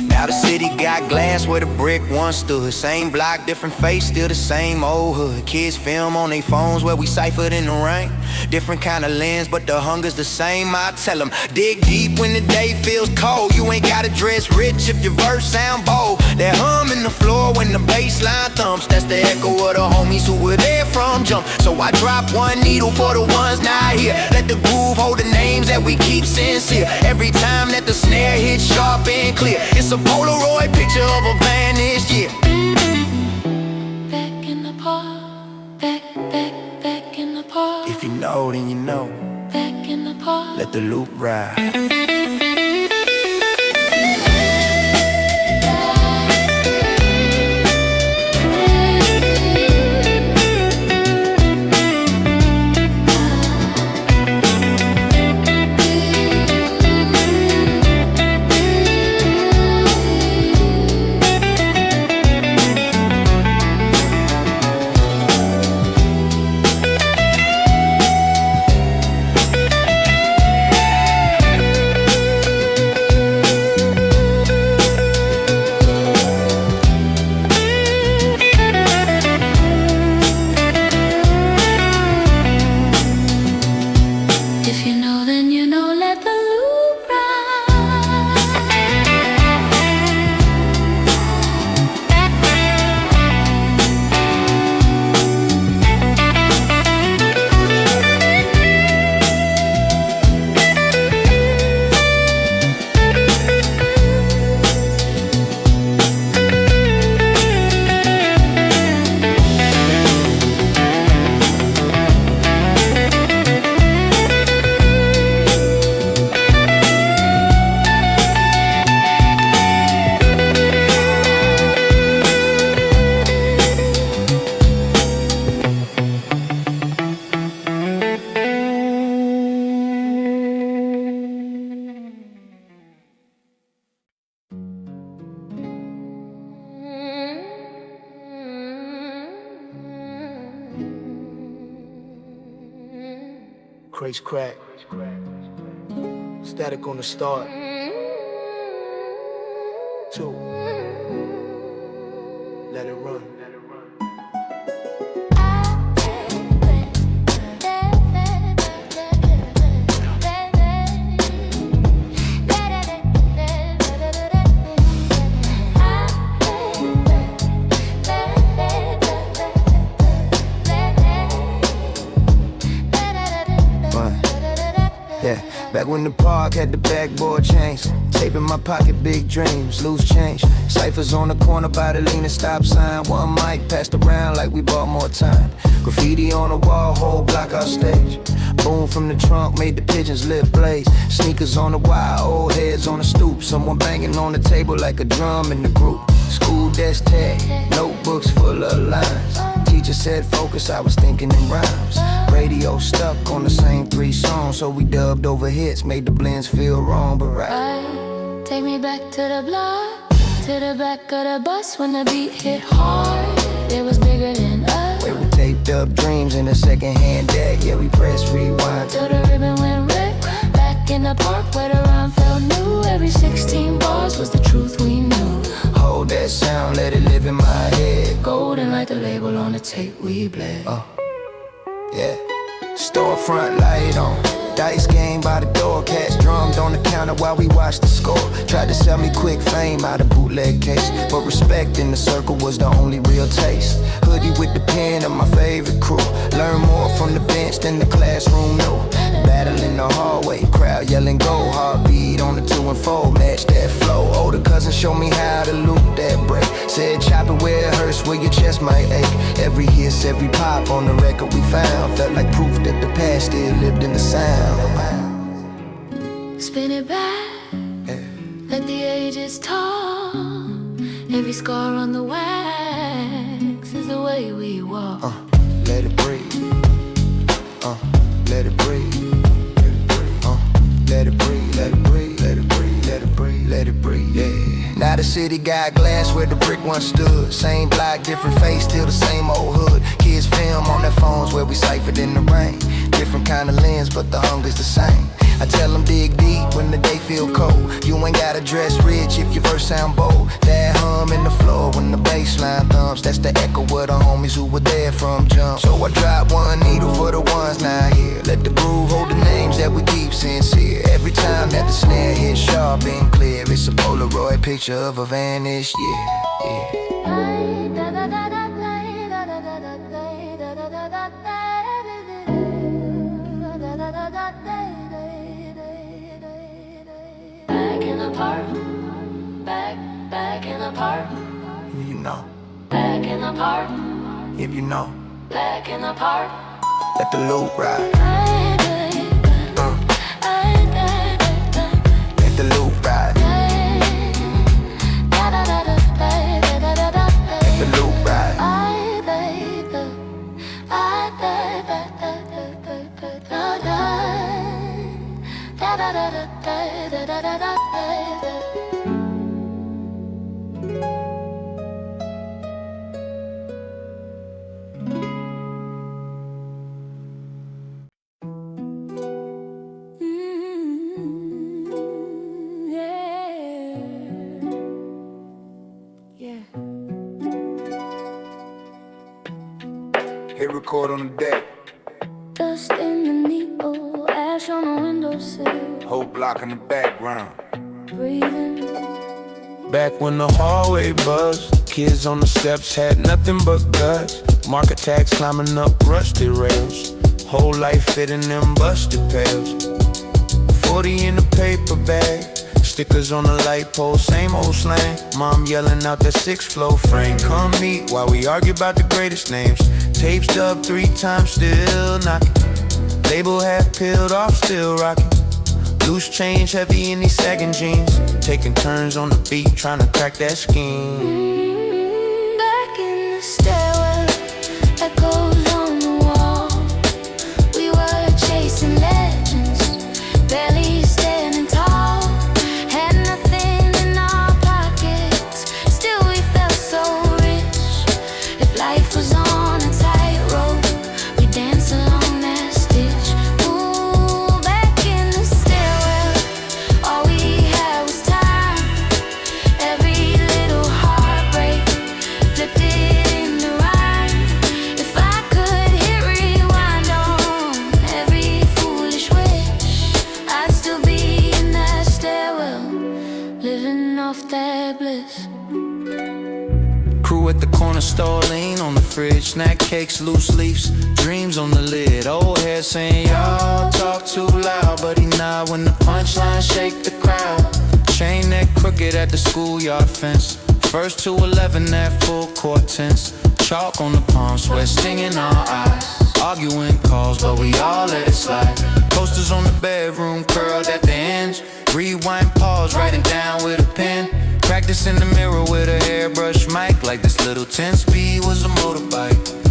G: Now the city got glass where the brick once stood. Same block, different face, still the same old hood. Kids film on their phones where we ciphered in the rain. Different kind of lens, but the hunger's the same. I tell them, dig deep when the day feels cold. You ain't gotta dress rich if your verse sound bold. That hum in the floor when the bass line thumps, that's the echo of the homies who were there from jump. So I drop one needle for the ones not here. Let the groove hold the names that we keep sincere. Every time that the snare hits sharp and clear, it's a Polaroid picture of a vanished year.
B: Back in the park, back in the park.
G: If you know, then you know.
B: Back in the park.
G: Let the loop ride.
D: Crates crack. Static on the start. 2. Let it run.
G: Yeah, back when the park had the backboard chains, tape in my pocket, big dreams, loose change. Ciphers on the corner by the leaning stop sign. One mic passed around like we bought more time. Graffiti on the wall, whole block our stage. Boom from the trunk made the pigeons lip blaze. Sneakers on the wire, old heads on the stoop. Someone banging on the table like a drum in the group. School desk tag, notebooks full of lines. Teacher said focus, I was thinking in rhymes. Radio stuck on the same 3 songs, so we dubbed over hits, made the blends feel wrong, but right.
B: Take me back to the block, to the back of the bus when the beat hit hard. It was bigger than us.
G: Where we taped up dreams in a second-hand deck. Yeah, we pressed rewind
B: till the ribbon went red. Back in the park where the rhyme felt new. Every 16 bars was the truth we knew.
G: Hold that sound, let it live in my head.
B: Golden like the label on the tape we bled.
G: Yeah, storefront light on. Dice game by the door, cats drummed on the counter while we watched the score. Tried to sell me quick fame out of bootleg case, but respect in the circle was the only real taste. Hoodie with the pen of my favorite crew. Learn more from the bench than the classroom knew. Battle in the hallway, crowd yelling go. Heartbeat on the 2 and 4, match that flow. Older cousin showed me how to loop that break. Said chop it where it hurts, where your chest might ache. Every hiss, every pop on the record we found felt like proof that the past still lived in the sound.
B: Spin it back, let the ages talk. Every scar on the wax is the way we walk.
G: Let it breathe. Let it breathe. Let it breathe. Let it breathe. Let it breathe. Let it breathe. Let it breathe. Yeah. Now the city got glass where the brick once stood. Same block, different face, still the same old hood. Kids film on their phones where we ciphered in the rain. Different kind of lens, but the hunger's the same. I tell them dig deep when the day feel cold. You ain't gotta dress rich if your verse sound bold. That hum in the floor when the bass line thumps. That's the echo of the homies who were there from jump. So I drop one needle for the ones not here. Let the groove hold the names that we keep sincere. Every time that the snare hits sharp and clear, it's a Polaroid picture of a vanished year.
B: Back in the park, back in the park.
G: If you know,
B: Back in the park,
G: if you know,
B: back in the park.
G: let the loop ride. Let the loop ride. Let the loop ride.
D: Hit record on the deck.
B: Dust in the needle, ash on the windowsill.
D: Whole block in the background.
B: Breathing.
C: Back when the hallway buzzed, kids on the steps had nothing but guts. Market tags climbing up rusty rails. Whole life fitting them busted pails. 40 in a paper bag. Stickers on the light pole, same old slang. Mom yelling out that 6th floor frame. Come meet while we argue about the greatest names. Tapes dubbed 3 times, still knocking. Label half peeled off, still rocking. Loose change heavy in these sagging jeans. Taking turns on the beat, trying to crack that scheme.
B: Back in the stairwell, echoes on the wall. We were chasing legends, barely standing tall. Had nothing in our pockets, still we felt so rich. If life was on a tightrope, we dance along that stitch. Ooh,
H: fridge, snack cakes, loose leaves, dreams on the lid. Old head saying y'all talk too loud, but he nod when the punchline shake the crowd. Chain neck crooked at the schoolyard fence. First to 11, that full court tense. Chalk on the palm, sweat stinging our eyes. Arguing calls, but we all let it slide. Posters on the bedroom, curled at the ends. Rewind, pause, writing down with a pen. Practice in the mirror with a hairbrush mic, like this little 10-speed was a motorbike.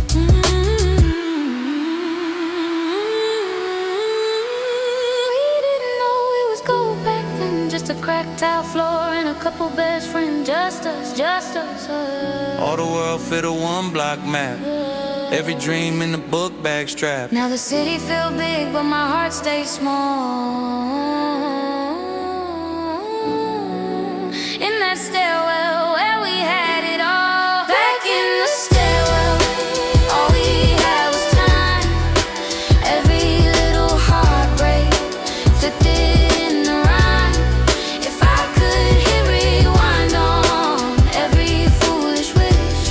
B: Just a cracked tile floor and a couple best friends, just us.
H: All the world fit a one-block map. Every dream in the book bag strap.
B: Now the city feel big, but my heart stays small. In that stairwell where we had it all. Back in the stairwell, all we had was time. Every little heartbreak flipped it in the rhyme. If I could hit rewind on every foolish wish,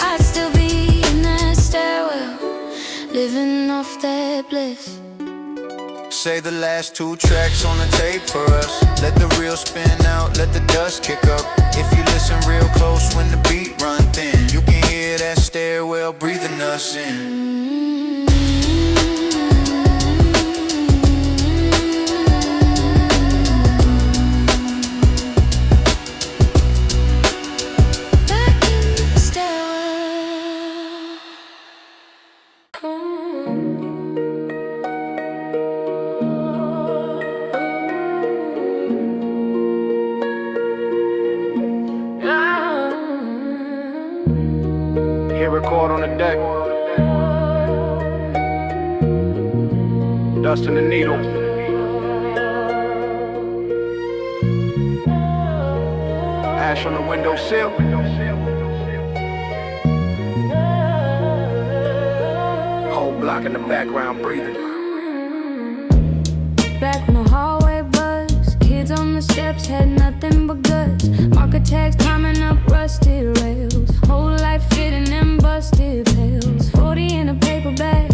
B: I'd still be in that stairwell, living off that bliss.
H: Say the last 2 tracks on the tape for us. Let the reel spin out, let the dust kick up. If you listen real close when the beat run thin, you can hear that stairwell breathing us in.
I: Record on the deck. Dust in the needle. Ash on the windowsill. Whole block in the background breathing.
B: Back when the hallway buzzed, kids on the steps had nothing but guts. Architects climbing up rusted rails, whole life fitting them busted pails. 40 in a paper bag,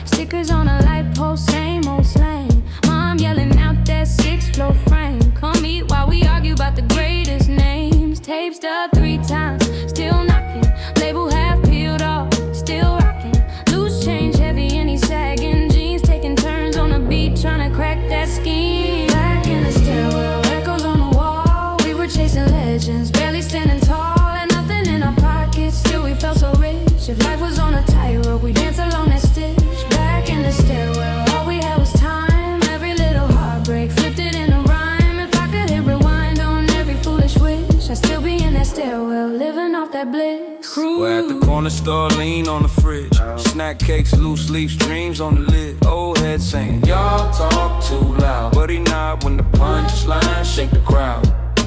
B: stickers on a light post, same old slang. Mom yelling out that 6th-floor frame. Come eat while we argue about the greatest names. Tapes up 3 times, still knocking. Label half peeled off, still rocking. Loose change heavy and he's sagging. Jeans taking turns on the beat, trying to crack that scheme. Back in the stairwell, echoes on the wall. We were chasing legends, barely standing tall, and nothing in our pockets. Still we felt so rich. If life was on a tightrope, we dance along that stitch. Back in the stairwell, all we had was time. Every little heartbreak flipped it in a rhyme. If I could hit rewind on every foolish wish, I'd still be in that stairwell, living off that bliss.
C: We're at the corner store, lean on the fridge. Snack cakes, loose leaves, dreams on the lid. Old head saying, y'all talk too loud, but he nod when the punchline shake the crowd.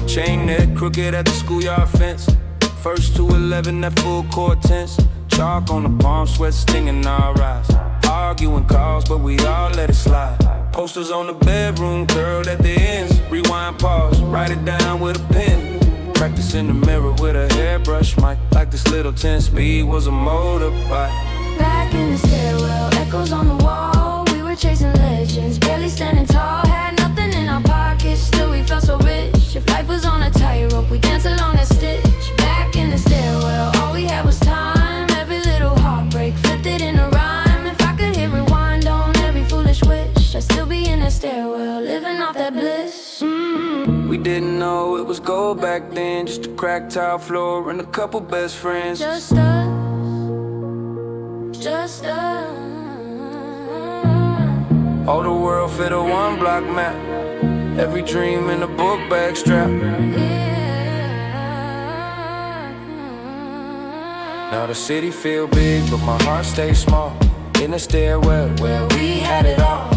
C: Chain neck crooked at the schoolyard fence. First to 11, that full court tense. Chalk on the palm, sweat stinging our eyes. Arguing calls, but we all let it slide. Posters on the bedroom, curled at the ends. Rewind, pause, write it down with a pen. Practice in the mirror with a hairbrush mic, like this little 10-speed was a motorbike.
B: Back in the stairwell, echoes on the wall. We were chasing legends, barely standing tall. Had nothing in our pockets, still we felt so rich. If life was on a tightrope, we danced along that stitch. Back in the stairwell, all we had was time. Every little heartbreak flipped it in a rhyme. If I could hit rewind on every foolish wish, I'd still be in that stairwell, living off that bliss.
C: We didn't know it was gold back then. Just a cracked tile floor and a couple best friends.
B: Just us, just us.
C: All the world fit a one-block map. Every dream in a book bag strap. Now the city feel big, but my heart stays small. In the stairwell where we had it all.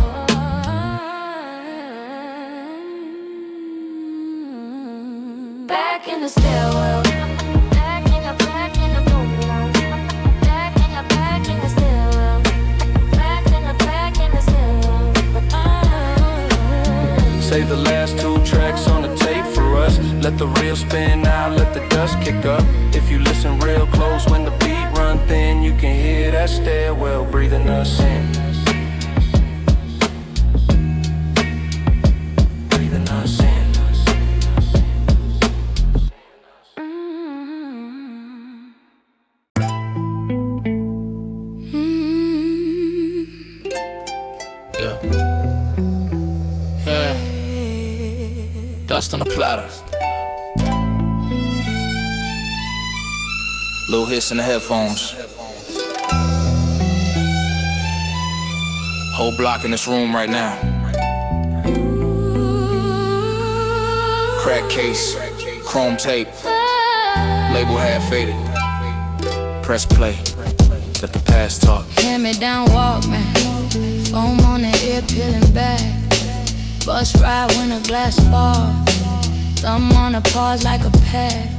B: Back in the stairwell. Back in the stairwell. Back in the stairwell.
C: Save the last 2 tracks on the tape for us. Let the reel spin out, let the dust kick up. If you listen real close when the beat runs run thin, you can hear that stairwell breathing us in. Breathing us in.
H: Dust on the platter. Little hiss in the headphones. Whole block in this room right now. Crack case, chrome tape, label half faded. Press play, let the past talk.
F: Hand me down Walkman, foam on the ear peeling back. Bus ride when the glass fall, thumb on the pause like a pad.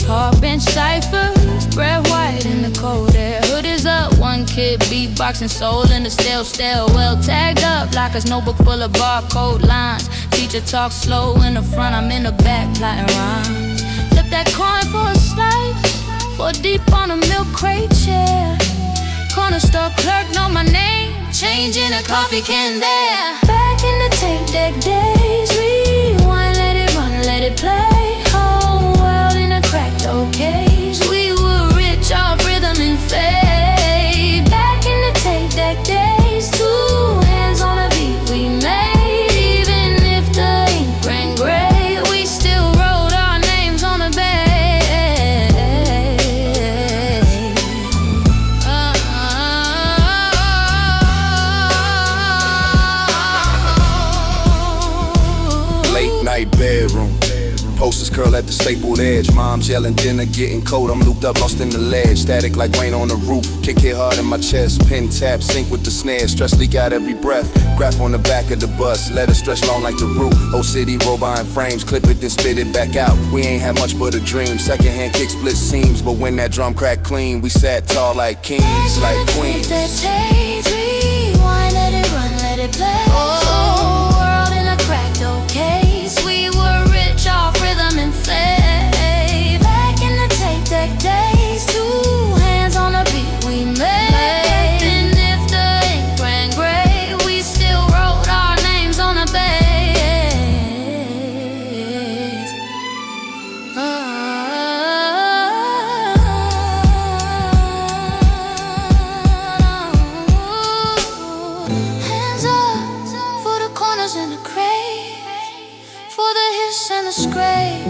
F: Park bench cypher, spread white in the cold air. Hood is up, one kid beatboxing, soul in the stairwell. Tagged up like a notebook full of barcode lines. Teacher talk slow in the front, I'm in the back plotting rhymes. Flip that coin for a slice, 4 deep on a milk crate chair. Corner store clerk know my name, change in a coffee can there. Back in the tape deck days, rewind, let it run, let it play. Whole world in a cracked case. We were rich off rhythm and fade. Back in the tape deck days, 2 hands on a beat we made. Even if the ink ran gray, we still wrote our names on the base.
J: Late night bedroom, posters curl at the stapled edge. Mom's yelling, dinner getting cold. I'm looped up, lost in the ledge. Static like rain on the roof. Kick hit hard in my chest. Pin tap, sync with the snare. Stress leak out every breath. Graph on the back of the bus. Let it stretch long like the roof. Whole city roll by in frames. Clip it, then spit it back out. We ain't had much but a dream. Secondhand kick split seams. But when that drum cracked clean, we sat tall like kings, like queens.
F: Rewind, let it run, let it play. Oh, world in a cracked case. We were rich off rhythm and fade. Back in the tape deck days, 2 hands on a beat we made. And if the ink ran gray, we still wrote our names on the base. Hands up for the corners and the crate, for the hiss and the scrape,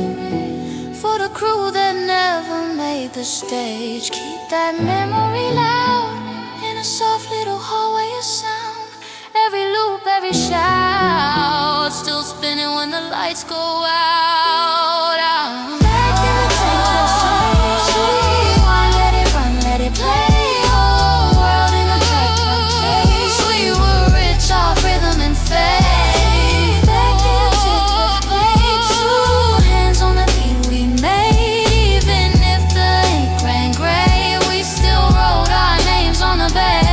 F: for the crew that never made the stage. Keep that memory loud in a soft little hallway of sound. Every loop, every shout, still spinning when the lights go out. Back in the tape, rewind, let it run, let it play. Whole world in a case. We were rich off rhythm and fade. Back in the tape, 2 hands on the beat we made. Even if the ink ran gray, we still wrote our names on the base.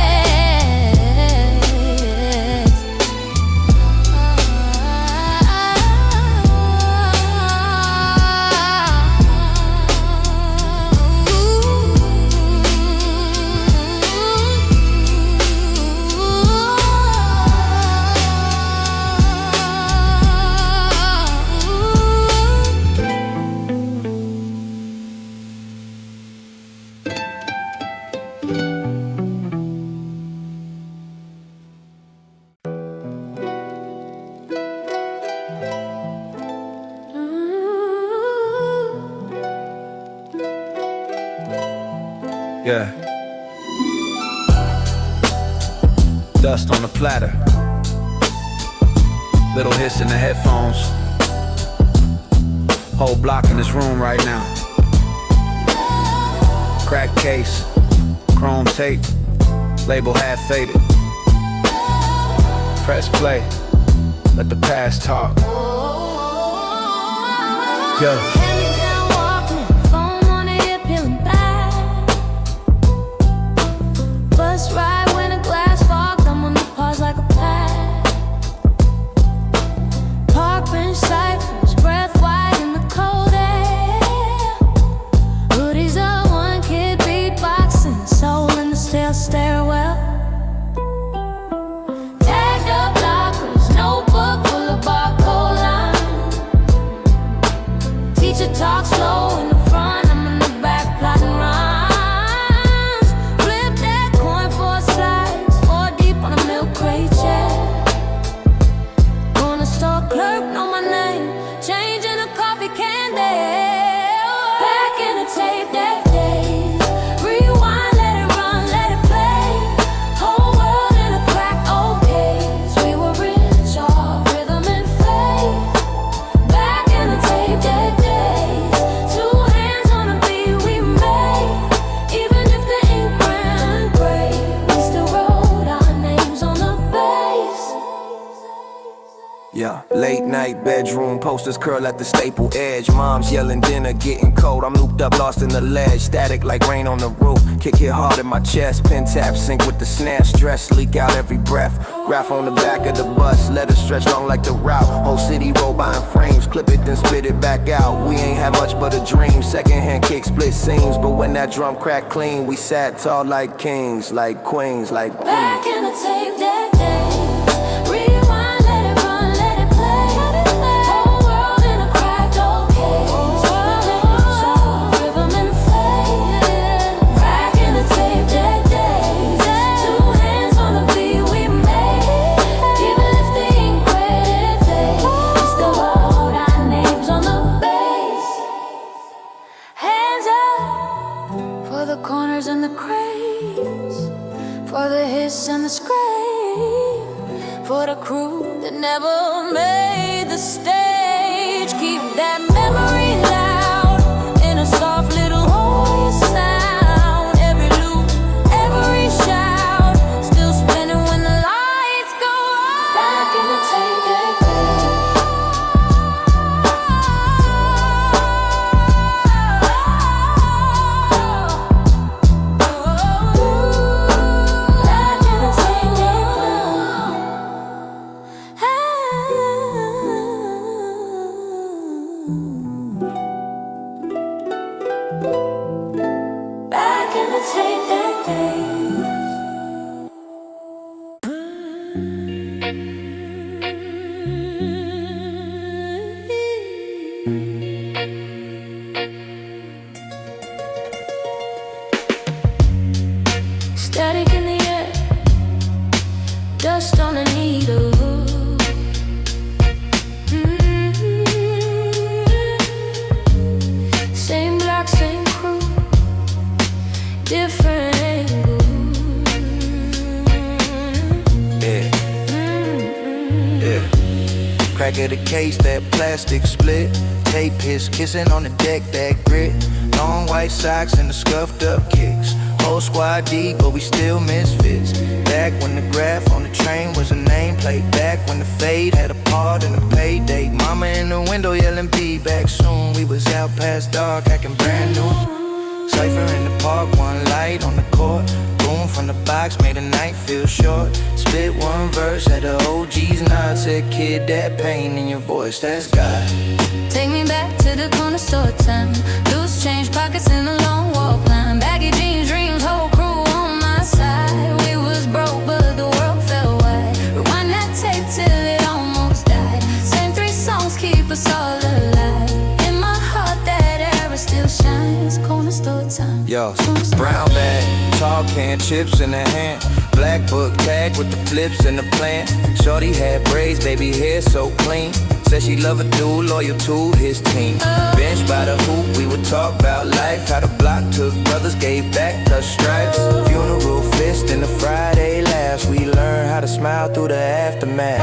A: Yeah. Dust on the platter. Little hiss in the headphones. Whole block in this room right now. Crack case, chrome tape, label half faded. Press play, let the past talk. Yo.
F: Ride when a glass fog, thumb on the pause like a pad. Park bench ciphers, breath white in the cold air. Hoodies up, one kid beatboxing,
J: Yeah, late night bedroom, posters curl at the staple edge. Mom's yelling dinner, getting cold. I'm looped up, lost in the ledge. Static like rain on the roof. Kick hit hard in my chest. Pin tap sync with the snare. Stress leak out every breath. Graph on the back of the bus. Letters stretch long like the route. Whole city roll by in frames. Clip it then spit it back out. We ain't have much but a dream. Secondhand kick split seams. But when that drum cracked clean, we sat tall like kings, like queens, like
B: Back in the tape deck days, rewind, let it run, let it play. Whole world in a cracked old case. Rhythm and fade. Back in the tape deck days, 2 hands on the beat we made. Even if they ain't credited, we still hold our names on the bass. Hands up for the corners and the crates, for the hiss and the scrape, for the crew that never made the stage. Keep that memory loud in a soft little voice sound. Every loop, every shout, still spinning when the lights go out. Back in the tape deck back in the tape deck days. Static in the air, dust on a needle. Same block, same crew, different angle.
D: Yeah, yeah. Crack of the case, that plastic split. Tape hiss, kissing on the deck, that grit. Long white socks and the scuffed up kicks. Whole squad deep, but we still misfits. Back when the graph on the train was a nameplate. Back when the fade had a part in the payday. Mama in the window yelling, be back soon. We was out past dark, acting brand new. Cypher in the park, one light on the court. Boom from the box, made the night feel short. Spit one verse, had the OG's nod. Said, kid, that pain in your voice, that's God.
B: Take me back to the corner store time. Loose change pockets in the long walk line. Baggy jeans, dreams, whole crew on my side. We was broke, but the world felt wide. Rewind that tape till it almost died. Same 3 songs keep us all alive. In my heart, that era still shines. Corner store time.
D: Yo, brown bag, tall can, chips in the hand. Black book tag with the flips and the plan. Shorty had braids, baby hair so clean. Said she love a dude, loyal to his team. Bench by the hoop, we would talk about life. How the block took brothers, gave back touch stripes. Funeral fist and the Friday laughs. We learned how to smile through the aftermath.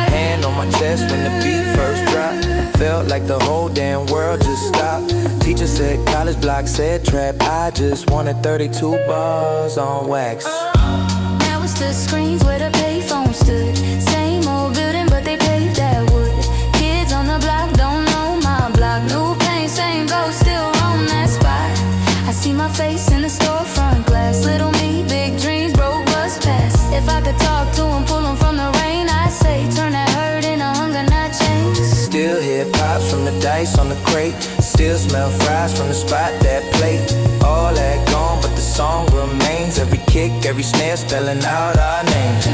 D: Hand on my chest when the beat first dropped. Felt like the whole damn world just stopped. Teacher said college block, said trap. I just wanted 32 bars on wax.
B: Now it's the screens where the payphone stood. Same old building, but they paved that wood. Kids on the block don't know my block. New paint, same boat, still on that spot. I see my face in the storefront glass. Little me, big dreams, broke bus pass. If I could talk to him, pull him from the rain, I'd say turn that hurt into hunger, not change.
D: Still hear pops from the dice on the crate. Still smell fries from the spot, that plate. All that gone, but the song remains. Every kick, every snare spelling out our names.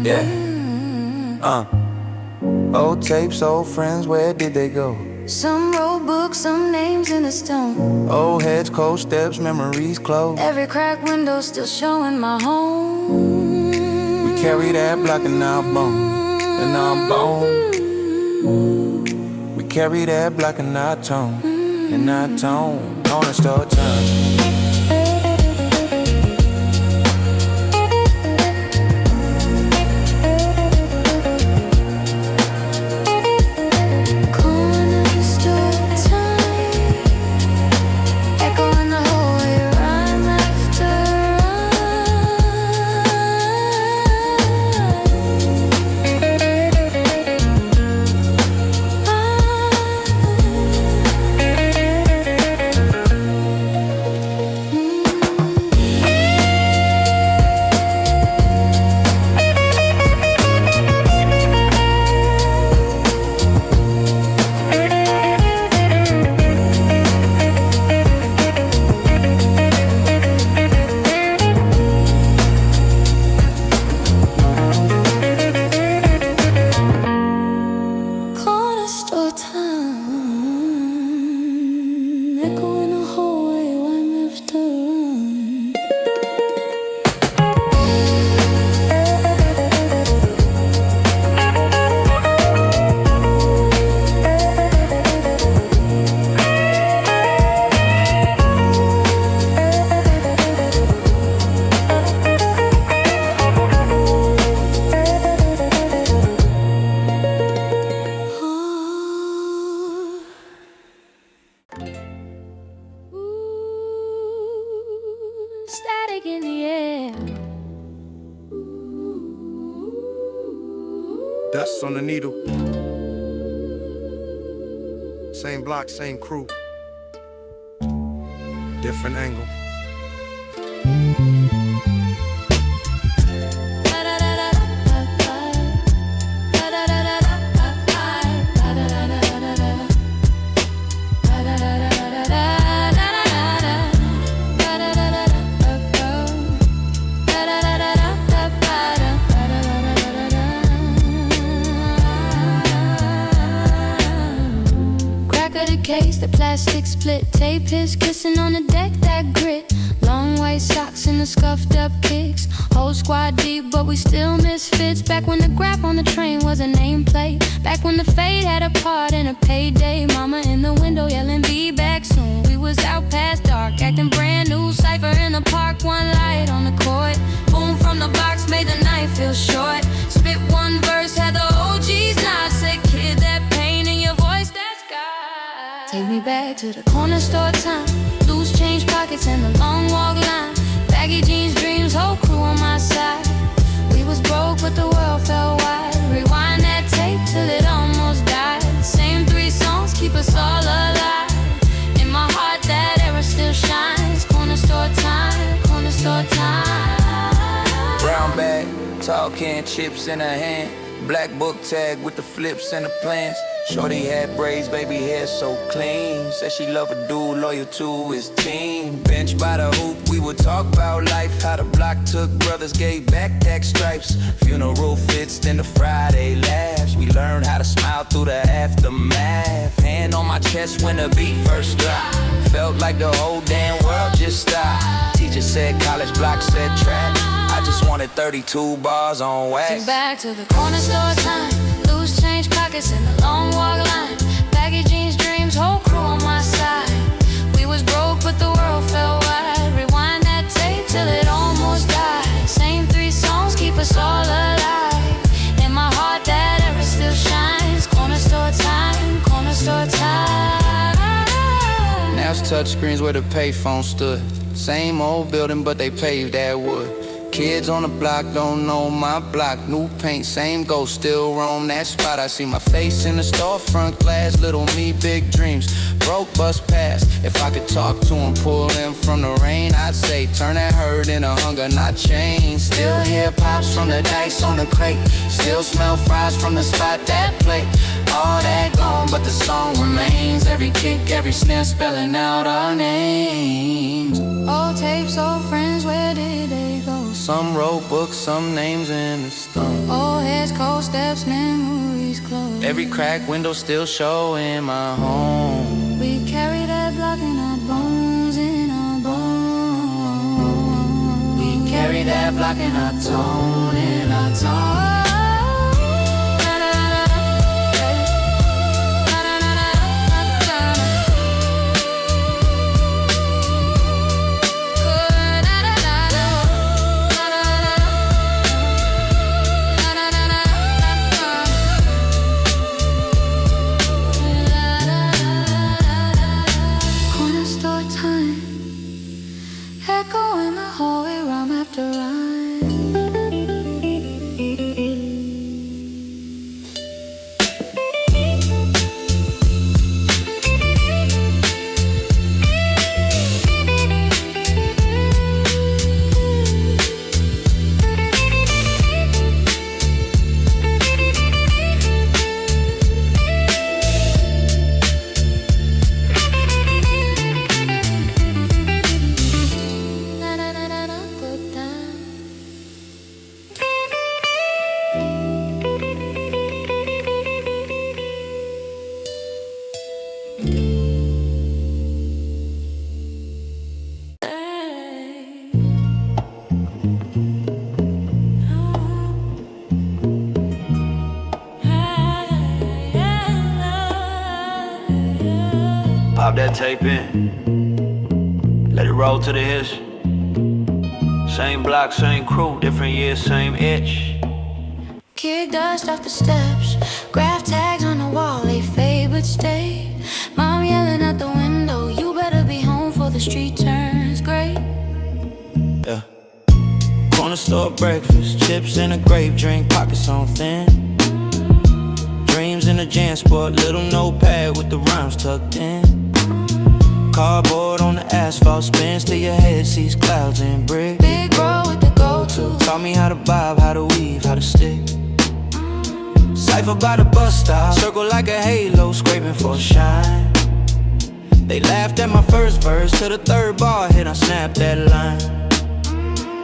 D: Yeah. Old tapes, old friends, where did they go?
B: Some road books, some names in the stone.
D: Old heads, cold steps, memories close.
B: Every cracked window still showing my home.
D: We carry that block in our bone, in our bone. We carry that block in our tone, in our tone. Corner store time.
B: Corner store time, echoing the whole way around. Ooh, static in the air.
A: Dust on the needle. Same block, same crew. Different angle.
B: The plastic split, tape his kissing on the deck, that grit. Long white socks and the scuffed up kicks. Whole squad deep, but we still misfits. Back when the grab on the train was a nameplate. Back when the fade had a part in a payday. Mama in the window yelling, be back soon. We was out past dark, acting brand new. Cypher in the park, one light on the court. Boom from the box made the night feel short. Spit one verse, had the OGs nod. Said, kid, that pain in your voice, that's God. Take me back to the corner store time. Loose change pockets and the long walk line. Baggy jeans, dreams, whole crew on my side. We was broke, but the world felt wide. Rewind that tape till it almost died. Same three songs keep us all alive. In my heart, that era still shines. Corner store time, corner store time.
H: Brown bag, tall can, chips in her hand. Black book tag with the flips and the plans. Shorty had braids, baby hair so clean. Said she love a dude loyal to his team. Bench by the hoop, we would talk about life. How the block took brothers, gave backpack stripes. Funeral fits, then the Friday laughs. We learned how to smile through the aftermath. Hand on my chest when the beat first dropped. Felt like the whole damn world just stopped. Teacher said college, block said trap. I just wanted 32 bars on wax.
B: Take back to the corner store time. Loose change pockets and the long walk line. Baggy jeans, dreams, whole crew on my side. We was broke, but the world felt wide. Rewind that tape till it almost died. Same three songs keep us all alive. In my heart, that era still shines. Corner store time, corner store time.
H: Now it's touchscreens where the payphone stood. Same old building, but they paved that wood. Kids on the block don't know my block. New paint, same ghost, still roam that spot. I see my face in the storefront glass. Little me, big dreams. Broke bus pass. If I could talk to him, pull him from the rain, I'd say turn that hurt into hunger, not change. Still hear pops from the dice on the crate. Still smell fries from the spot that plate. All that gone, but the song remains. Every kick, every snare spelling out our names.
B: Old tapes, old friends, where did they go?
H: Some wrote books, some names in the stone.
B: Old heads, cold steps, memories close.
H: Every cracked window still showing my home.
B: We carry that block in our bones, in our bones.
H: We carry that block in our tone, in our tone.
K: Pop that tape in, let it roll to the hits. Same block, same crew, different years, same itch.
B: Kick dust off the steps, graph tags on the wall, they fade but stay. Mom yelling out the window,
F: street turns gray.
K: Yeah. Corner store breakfast, chips and a grape drink, pockets on thin. Dreams in a jam sport, little notepad with the rhymes tucked in. Cardboard on the asphalt, spins till your head sees clouds and bricks.
F: Big bro with the go-to,
K: taught me how to bob, how to weave, how to stick. Cypher by the bus stop, circle like a halo, scraping for a shine. They laughed at my first verse, till the third bar hit, I snapped that line.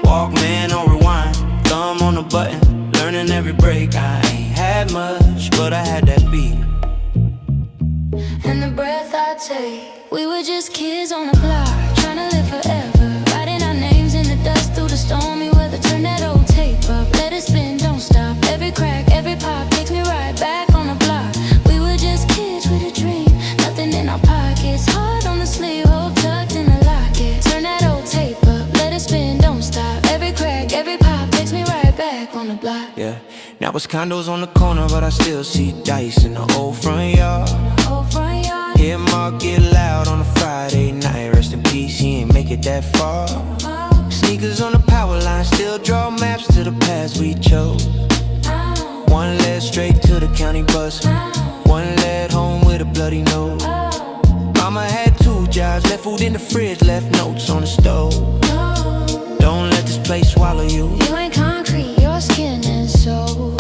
K: Walkman on rewind, thumb on the button, learning every break. I ain't had much, but I had that beat.
B: And the breath I take, we were just kids on the block, trying to live forever, writing our names in the dust through the stormy weather. Turn that old tape up, let it spin, don't stop. Every crack, every pop takes me right back on the block. We were just kids with a dream, nothing in our pockets, heart on the sleeve, hope tucked in the locket. Turn that old tape up, let it spin, don't stop. Every crack, every pop takes me right back on the block.
K: Yeah, now it's condos on the corner, but I still see dice in the old front yard. Hear Mark get loud on a Friday night. Rest in peace, he ain't make it that far. Sneakers on the power line, still draw maps to the paths we chose. One leg straight to the county bus, one leg home with a bloody nose. Mama had 2 jobs, left food in the fridge, left notes on the stove. Don't let this place swallow you.
B: You ain't concrete, your skin is so.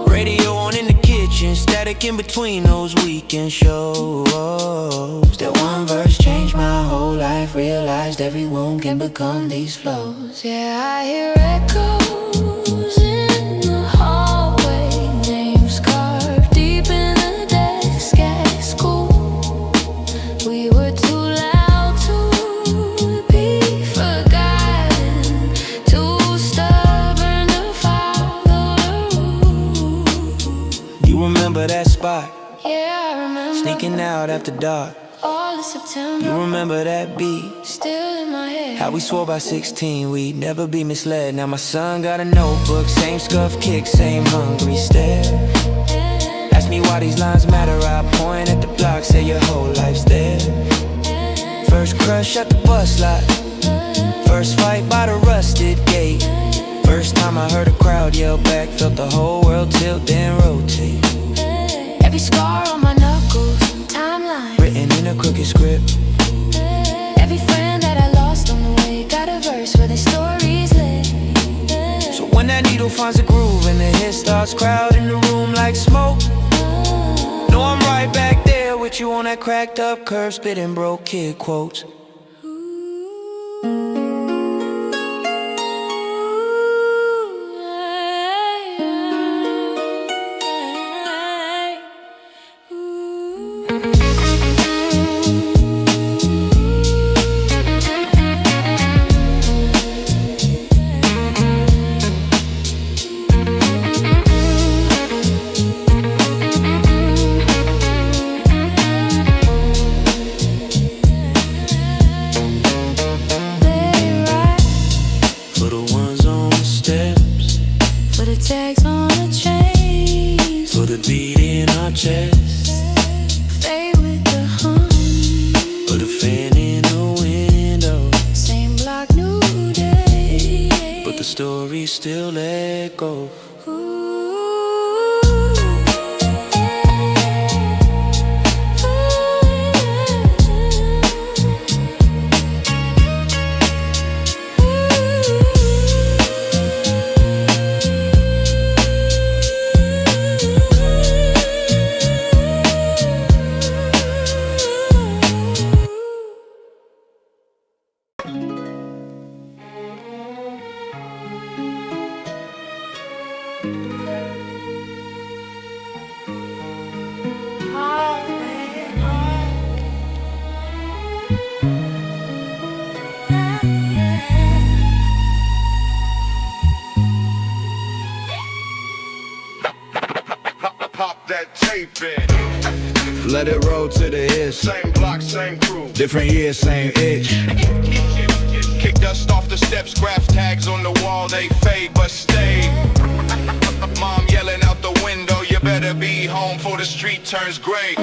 K: Radio on in the kitchen, static in between those weekend shows. That one verse changed my whole life, realized every wound can become these flows.
B: Yeah, I hear echoes in the hallway, names carved deep in the desk at school. We were too loud to be forgotten, too stubborn to follow the rules.
K: You remember that spot?
B: Yeah, I remember.
K: Sneaking out after dark.
B: All of September.
K: You remember that beat?
B: Still in my head.
K: How we swore by 16 we'd never be misled. Now my son got a notebook, same scuff kick, same hungry stare. Ask me why these lines matter, I point at the block, say your whole life's there. First crush at the bus lot, first fight by the rusted gate. First time I heard a crowd yell back, felt the whole world tilt then rotate.
B: Every scar on my knuckles, timeline
K: written in a crooked script.
B: Every friend that I lost on the way got a verse where their stories lay.
K: So when that needle finds a groove and the hit starts crowding the room like smoke, know I'm right back there with you on that cracked up curve, spitting broke kid quotes.
B: Tags on the chains,
K: for the beat in our chest,
B: fade with the hum,
K: for the fan in the window.
B: Same block, new day,
K: but the story still echoes.
D: Let it roll to the hits.
I: Same block, same crew.
D: Different year, same itch.
I: Kick dust off the steps, scratch tags on the wall, they fade but stay. Mom yelling out the window, you better be home before the street turns gray.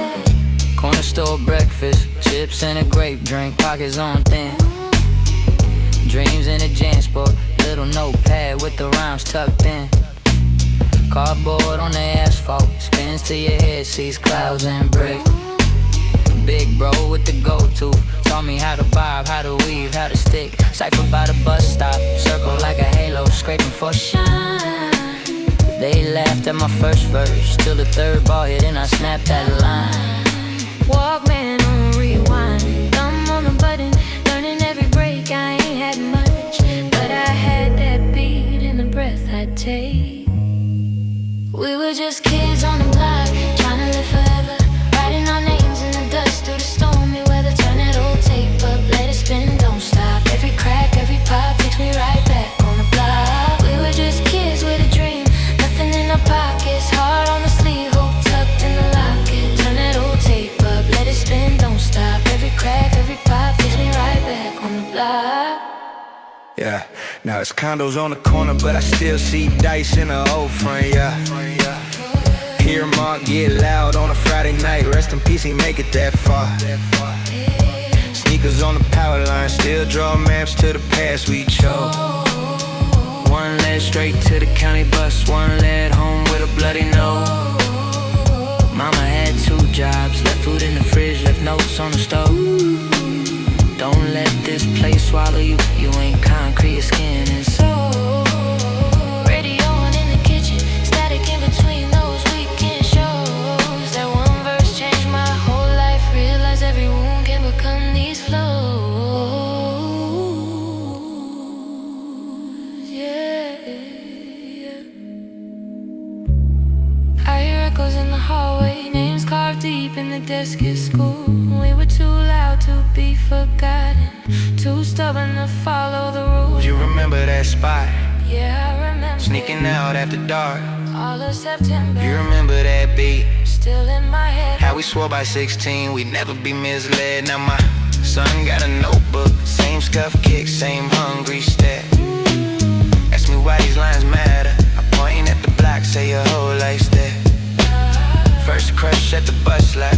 C: Corner store breakfast, chips and a grape drink, pockets on thin. Dreams in a jam sport, little notepad with the rhymes tucked in. Cardboard on the asphalt, spins till your head sees clouds and brick. Big bro with the go-to, taught me how to bob, how to weave, how to stick. Cypher by the bus stop, circle like a halo, scraping for shine. They laughed at my first verse, till the third bar hit and I snapped that line.
B: Walkman on rewind, thumb on the button, learning every break. I ain't had much, but I had that beat and the breath I'd take. We were just kids on the block, trying to live forever, writing our names in the dust through the stormy weather. Turn that old tape up, let it spin, don't stop. Every crack, every pop takes me right back on the block. We were just kids with a dream, nothing in our pockets, heart on the sleeve, hope tucked in the locket. Turn that old tape up, let it spin, don't stop. Every crack, every pop takes me right back on the block.
K: Yeah, now it's condos on the corner, but I still see dice in the old front, yeah. Hear Mark get loud on a Friday night, rest in peace, he make it that far. Sneakers on the power line, still draw maps to the past we chose. One leg straight to the county bus, one leg home with a bloody nose. Mama had 2 jobs, left food in the fridge, left notes on the stove. Don't let this place swallow you, you ain't concrete, your skin and soul.
B: Radio on in the kitchen, static in between those weekend shows. That one verse changed my whole life, realize every wound can become these flows. Yeah. I hear echoes in the hallway, names carved deep in the desk at school. We were too loud to be forgotten, too stubborn to follow the rules.
K: You remember that spot?
B: Yeah, I remember.
K: Sneaking out after dark.
B: All of September.
K: You remember that beat?
B: Still in my head.
K: How we swore by 16 we'd never be misled. Now my son got a notebook, same scuff kick, same hungry stare. Ask me why these lines matter, I'm pointing at the block, say your whole life's there. First crush at the bus lot,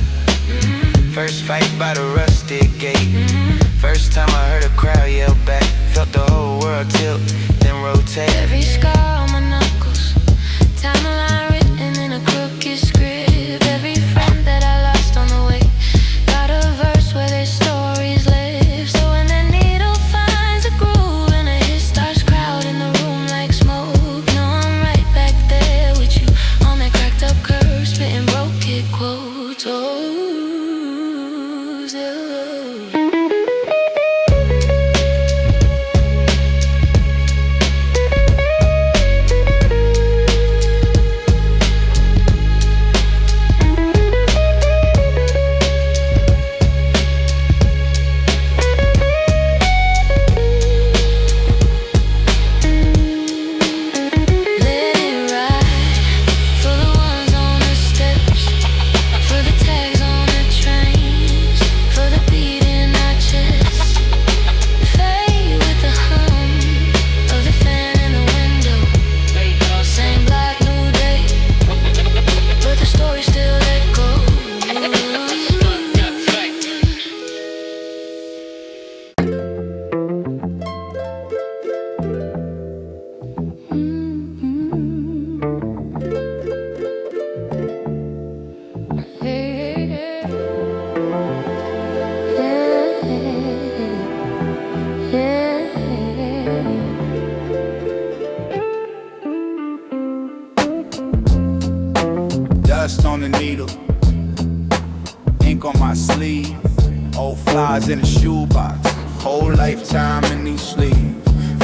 K: first fight by the rusted gate. First time I heard a crowd yell back, felt the whole world tilt, then rotate.
B: Every scar on my knuckles, timeline written in a crooked script. Every friend that I lost on the way, got a verse where their stories live. So when the needle finds a groove and a hit starts crowding the room like smoke, know I'm right back there with you on that cracked up curve, spitting broken quotes. Oh, yeah.
D: Dust on the needle, ink on my sleeve, old flies in a shoebox, whole lifetime in these sleeves.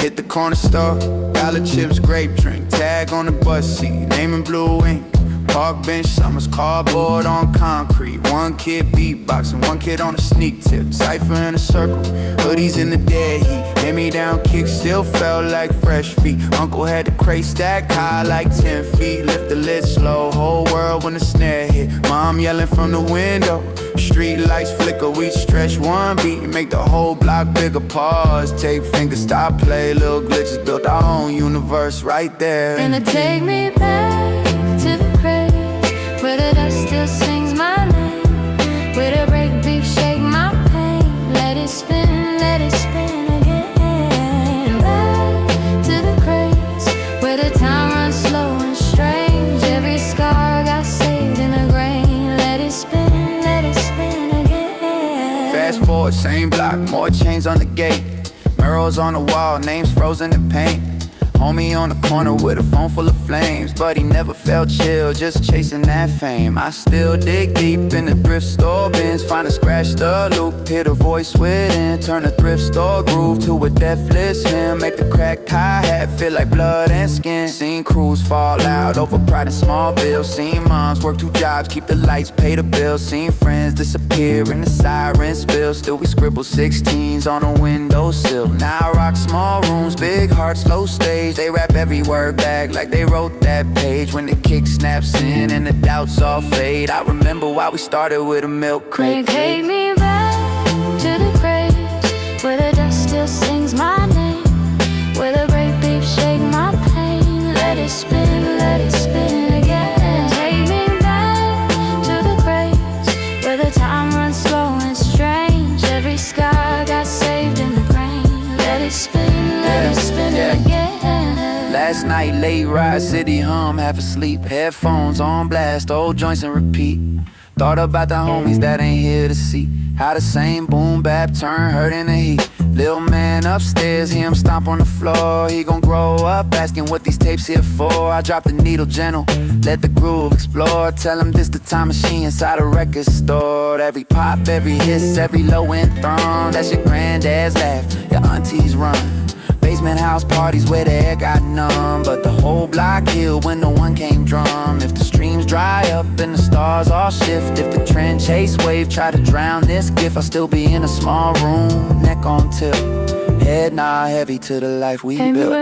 D: Hit the corner store, dollar chips, grape drink, tag on the bus seat, name in blue ink. Park bench, summers cardboard on concrete. One kid beatboxing, one kid on a sneak tip. Cypher in a circle, hoodies in the dead heat. Hand-me-down kicks still felt like fresh feet. Uncle had the crate stacked high like 10 feet. Lift the lid slow, whole world when the snare hit. Mom yelling from the window. Street lights flicker, we stretch one beat and make the whole block bigger. Pause, take fingers, stop, play, little glitches. Built our own universe right there.
B: Gonna take me back to the crib where the dust still sings my name, where
H: Fast forward, same block, more chains on the gate. Murals on the wall, names frozen in paint. Homie on the corner with a phone full of flames, but he never felt chill, just chasing that fame. I still dig deep in the thrift store bins, find a scratched up loop, hear the voice within, turn a thrift store groove to a deathless hymn, make the cracked hi-hat feel like blood and skin. Seen crews fall out over pride and small bills, seen moms work 2 jobs, keep the lights, pay the bills, seen friends disappear in the siren spill, still we scribble 16s on a windowsill. Now I rock small rooms, big hearts, low stage. They rap every word back like they wrote that page. When the kick snaps in and the doubts all fade, I remember why we started with a milk crate.
B: Take me back to the crates where the dust still sings my name, where the breakbeats shake my pain. Let it spin again. Take me back to the crates where the time runs slow and strange. Every scar got saved in the grain. Let it spin again.
H: Last night, late ride, city hum, half asleep. Headphones on blast, old joints and repeat. Thought about the homies that ain't here to see how the same boom bap turn hurt in the heat. Little man upstairs, hear him stomp on the floor. He gon' grow up asking what these tapes here for. I drop the needle gentle, let the groove explore. Tell him this the time machine inside a record store. Every pop, every hiss, every low end throne. That's your granddad's laugh, your auntie's run. Basement house parties where the air got numb, but the whole block healed when the one came drum. If the streams dry up and the stars all shift, if the trend chase wave try to drown this gift, I'll still be in a small room, neck on tilt, head nod heavy to the life we built.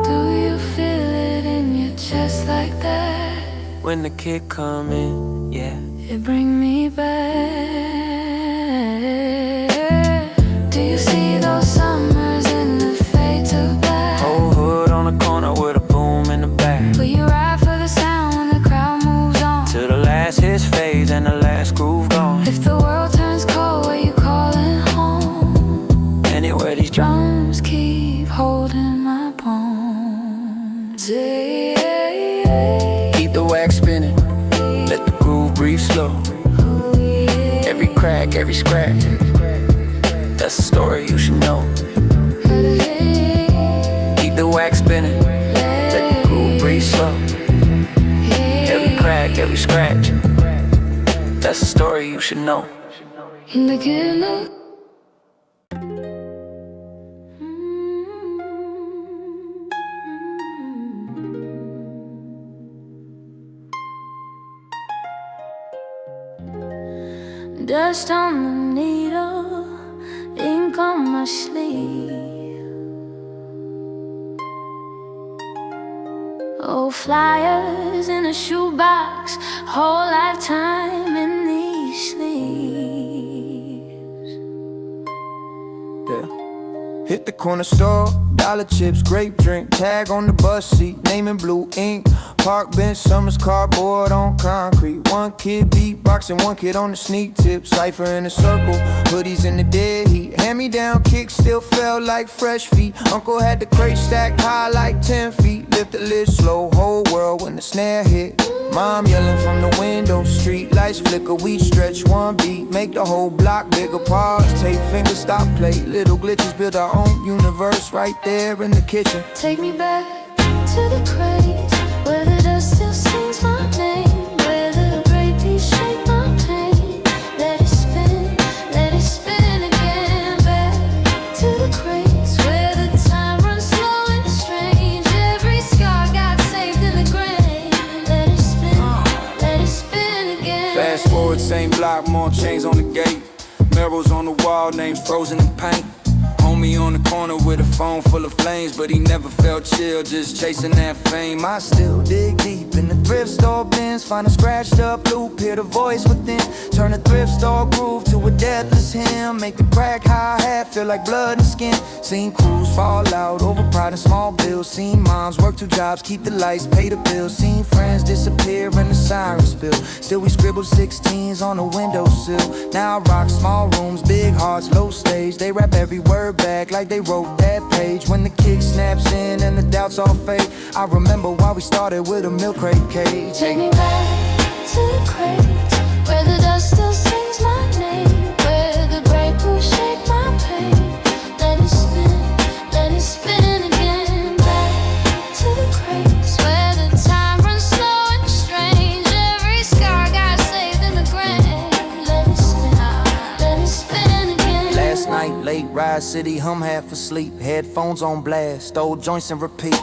B: Do you feel it in your chest like that?
K: When the kick come in, yeah,
B: it bring me back. Do you see those summers in the fade to black?
K: whole hood on the corner with a boom in the back.
B: Will you ride for the sound when the crowd moves on?
K: Till the last hit fades and the last groove gone.
B: If the world turns cold, where you calling home?
K: Anywhere these
B: Drums keep holding my bones.
H: Keep the wax spinning, let the groove breathe slow. Every crack, every scratch, that's a story you should know. Keep the wax spinning, let the groove breathe slow. Every crack, every scratch, that's a story you should know.
B: Dust on the needle, ink on my sleeve. Oh, flyers in a shoebox, whole lifetime in these sleeves.
D: Yeah. Hit the corner store, dollar chips, grape drink, tag on the bus seat, name in blue ink. Park bench, Summers cardboard on concrete. One kid beatboxing, one kid on the sneak tip. Cypher in a circle, hoodies in the dead heat. Hand-me-down kicks still felt like fresh feet. Uncle had the crate stacked high like 10 feet. Lift the lid slow, whole world when the snare hit. Mom yelling from the window, street lights flicker. We stretch one beat, make the whole block bigger. Pause, tape, finger, stop, play. Little glitches, build our own universe right there in the kitchen.
B: Take me back to the crates where the dust still sings my name, where the breakbeats shake my pain. Let it spin again. Back to the crates where the time runs slow and strange. Every scar got saved in the grain. Let it spin again.
H: Fast forward, same block, more chains on the gate. Murals on the wall, names frozen in paint. Homie on the corner with a phone full of flames, but he never felt chill, just chasing that fame.
D: I still dig deep in the thrift store bins, find a scratched up loop, hear the voice within. Turn a thrift store groove to a deathless hymn, make the crack hi-hat feel like blood and skin. Seen crews fall out over pride and small bills. Seen moms work 2 jobs, keep the lights, pay the bills. Seen friends disappear in the siren spill. Still we scribble 16s on the windowsill. Now I rock small rooms, big hearts, low stage. They rap every word back like they wrote that page. When the kick snaps in and the doubts all fade, I remember why we started with a milk crate cage.
B: Take me back to the crates where the dust still sings my name, where
K: Ride city, hum half asleep. Headphones on blast, stole joints and repeat.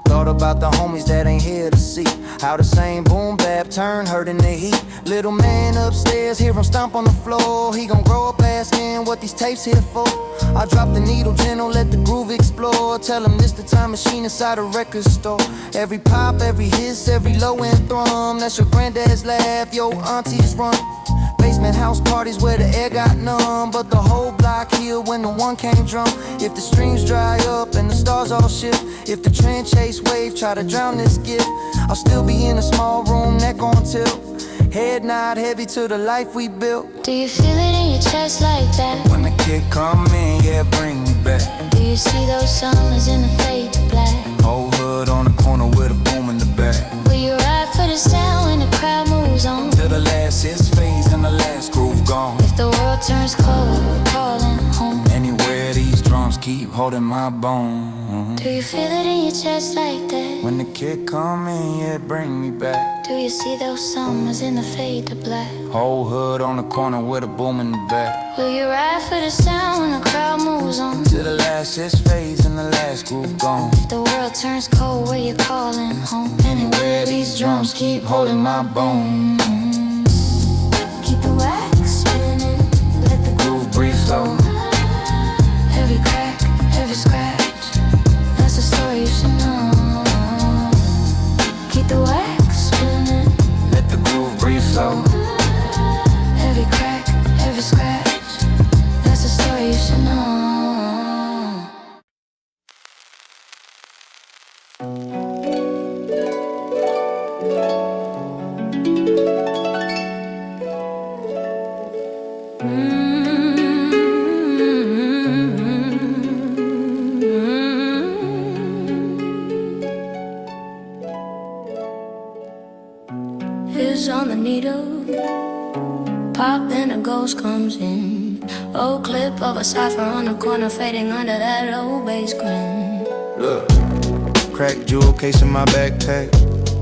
K: Thought about the homies that ain't here to see how the same boom bap turn hurt in the heat. Little man upstairs, hear him stomp on the floor. He gon' grow up asking what these tapes here for. I drop the needle gentle, let the groove explore. Tell him this the time machine inside a record store. Every pop, every hiss, every low end thrum. That's your granddad's laugh, your auntie's run. Basement house parties where the air got numb, but the whole block healed when the one came drum. If the streams dry up and the stars all shift, if the trend chase wave try to drown this gift, I'll still be in a small room, neck on tilt, head nod heavy to the life we built.
B: Do you feel it in your chest like that?
K: When the kid come in, yeah, bring me back.
B: Do you see those summers in the fade to black?
K: Whole hood on the corner with a boom in the back.
B: Will you ride for the sound when the crowd moves on?
K: Till the last is phase and the last groove gone.
B: If the world turns cold, calling home.
K: Anywhere these drums keep holding my bone.
B: Do you feel it in your chest like that?
K: When the kid come in, yeah, bring me back.
B: Do you see those summers in the fade to black?
K: Whole hood on the corner with a boom in the back.
B: Will you ride for the sound when the crowd moves on?
K: Till the last is phase and the last groove gone.
B: If the world turns cold, where you calling home?
K: Anywhere these drums keep holding my bone.
B: Keep the wax spinning, let the groove breathe slow. Every crack, every scratch, that's a story you should know. Keep the wax spinning,
K: let the groove breathe slow.
B: Every crack, every scratch, that's a story you should know. Is on the needle, pop and a ghost comes in. Old clip of a cipher on the corner, fading under that low bass grin.
K: Look, cracked jewel case in my backpack.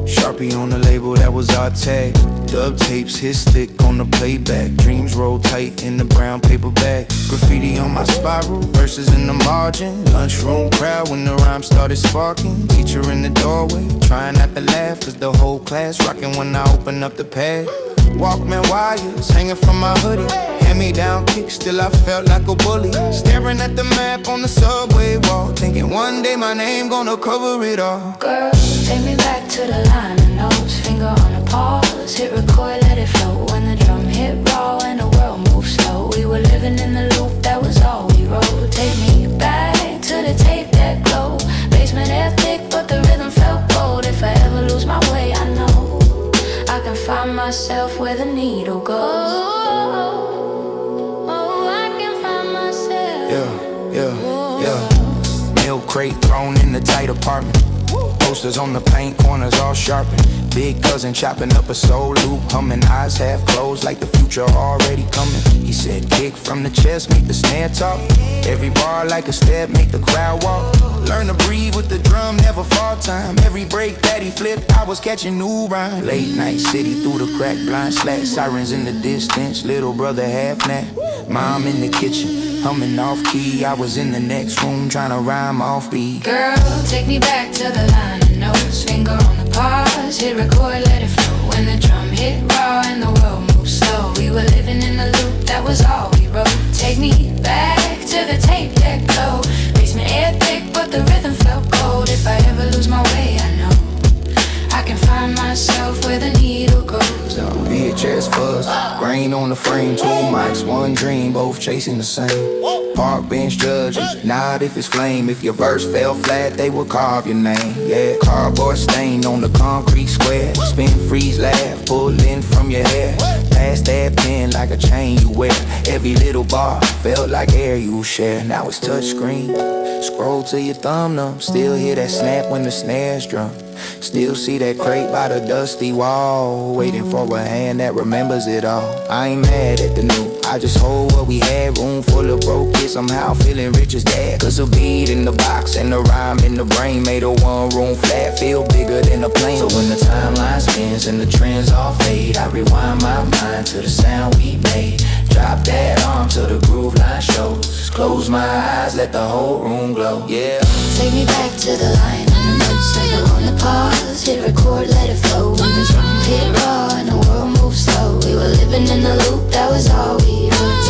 K: Sharpie on the label, that was our tag. Dub tapes, his stick on the playback. Dreams roll tight in the brown paper bag. Graffiti on my spiral, verses in the margin. Lunchroom crowd when the rhyme started sparking. Teacher in the doorway, trying not to laugh, cause the whole class rocking when I open up the pad. Walkman wires hanging from my hoodie. Hand-me-down kick, still I felt like a bully. Staring at the map on the subway wall, thinking one day my name gonna cover it all.
B: Girl, take me back to the line of notes. Finger on the pause, hit record, let it flow. When the drum hit raw and the world moved slow, we were living in the loop, that was all we wrote. Take me back to the tape that glow. Basement air thick, but the rhythm felt cold. If I ever lose my way, I know I can find myself where the needle goes. Oh, I can find myself.
K: Yeah. Milk crate thrown in the tight apartment. Posters on the paint corners all sharpened. Big cousin chopping up a soul loop, humming, eyes half closed like the future already coming. He said kick from the chest, make the snare talk. Every bar like a step, make the crowd walk. Learn to breathe with the drum, never fall time. Every break that he flipped, I was catching new rhyme. Late night city through the crack, blind slack, sirens in the distance, little brother half nap. Mom in the kitchen, humming off key. I was in the next room trying to rhyme off beat.
B: Girl, take me back to the line of notes. Finger on the pause, hit record, let it flow. When the drum hit raw and the world moved slow, we were living in the loop, that was all we wrote. Take me back to the tape that glow. Basement air thick, but the rhythm felt cold. If I ever lose my way, I know I can find myself where the needle goes.
K: VHS fuzz, grain on the frame, 2 mics, 1 dream, both chasing the same. Park bench judges, nod if it's flame. If your verse fell flat, they will carve your name. Yeah, cardboard stain on the concrete square. Spin, freeze, laugh, pulling from your hair. Pass that pen like a chain you wear. Every little bar felt like air you share. Now it's touchscreen. Scroll till your thumb numb. Still hear that snap when the snare's drum. Still see that crate by the dusty wall, waiting for a hand that remembers it all. I ain't mad at the new, I just hold what we had. Room full of broke kids, somehow feeling rich as dad. Cause a beat in the box and the rhyme in the brain made a one room flat feel bigger than a plane. So when the timeline spins and the trends all fade, I rewind my mind to the sound we made. Drop that on
H: arm till the groove line shows. Close my eyes, let the whole room glow. Yeah.
B: Take me back to the line on the motorcycle on the pause. Hit record, let it flow. When the drum hit raw and the world moved slow. We were living in the loop, that was all we heard.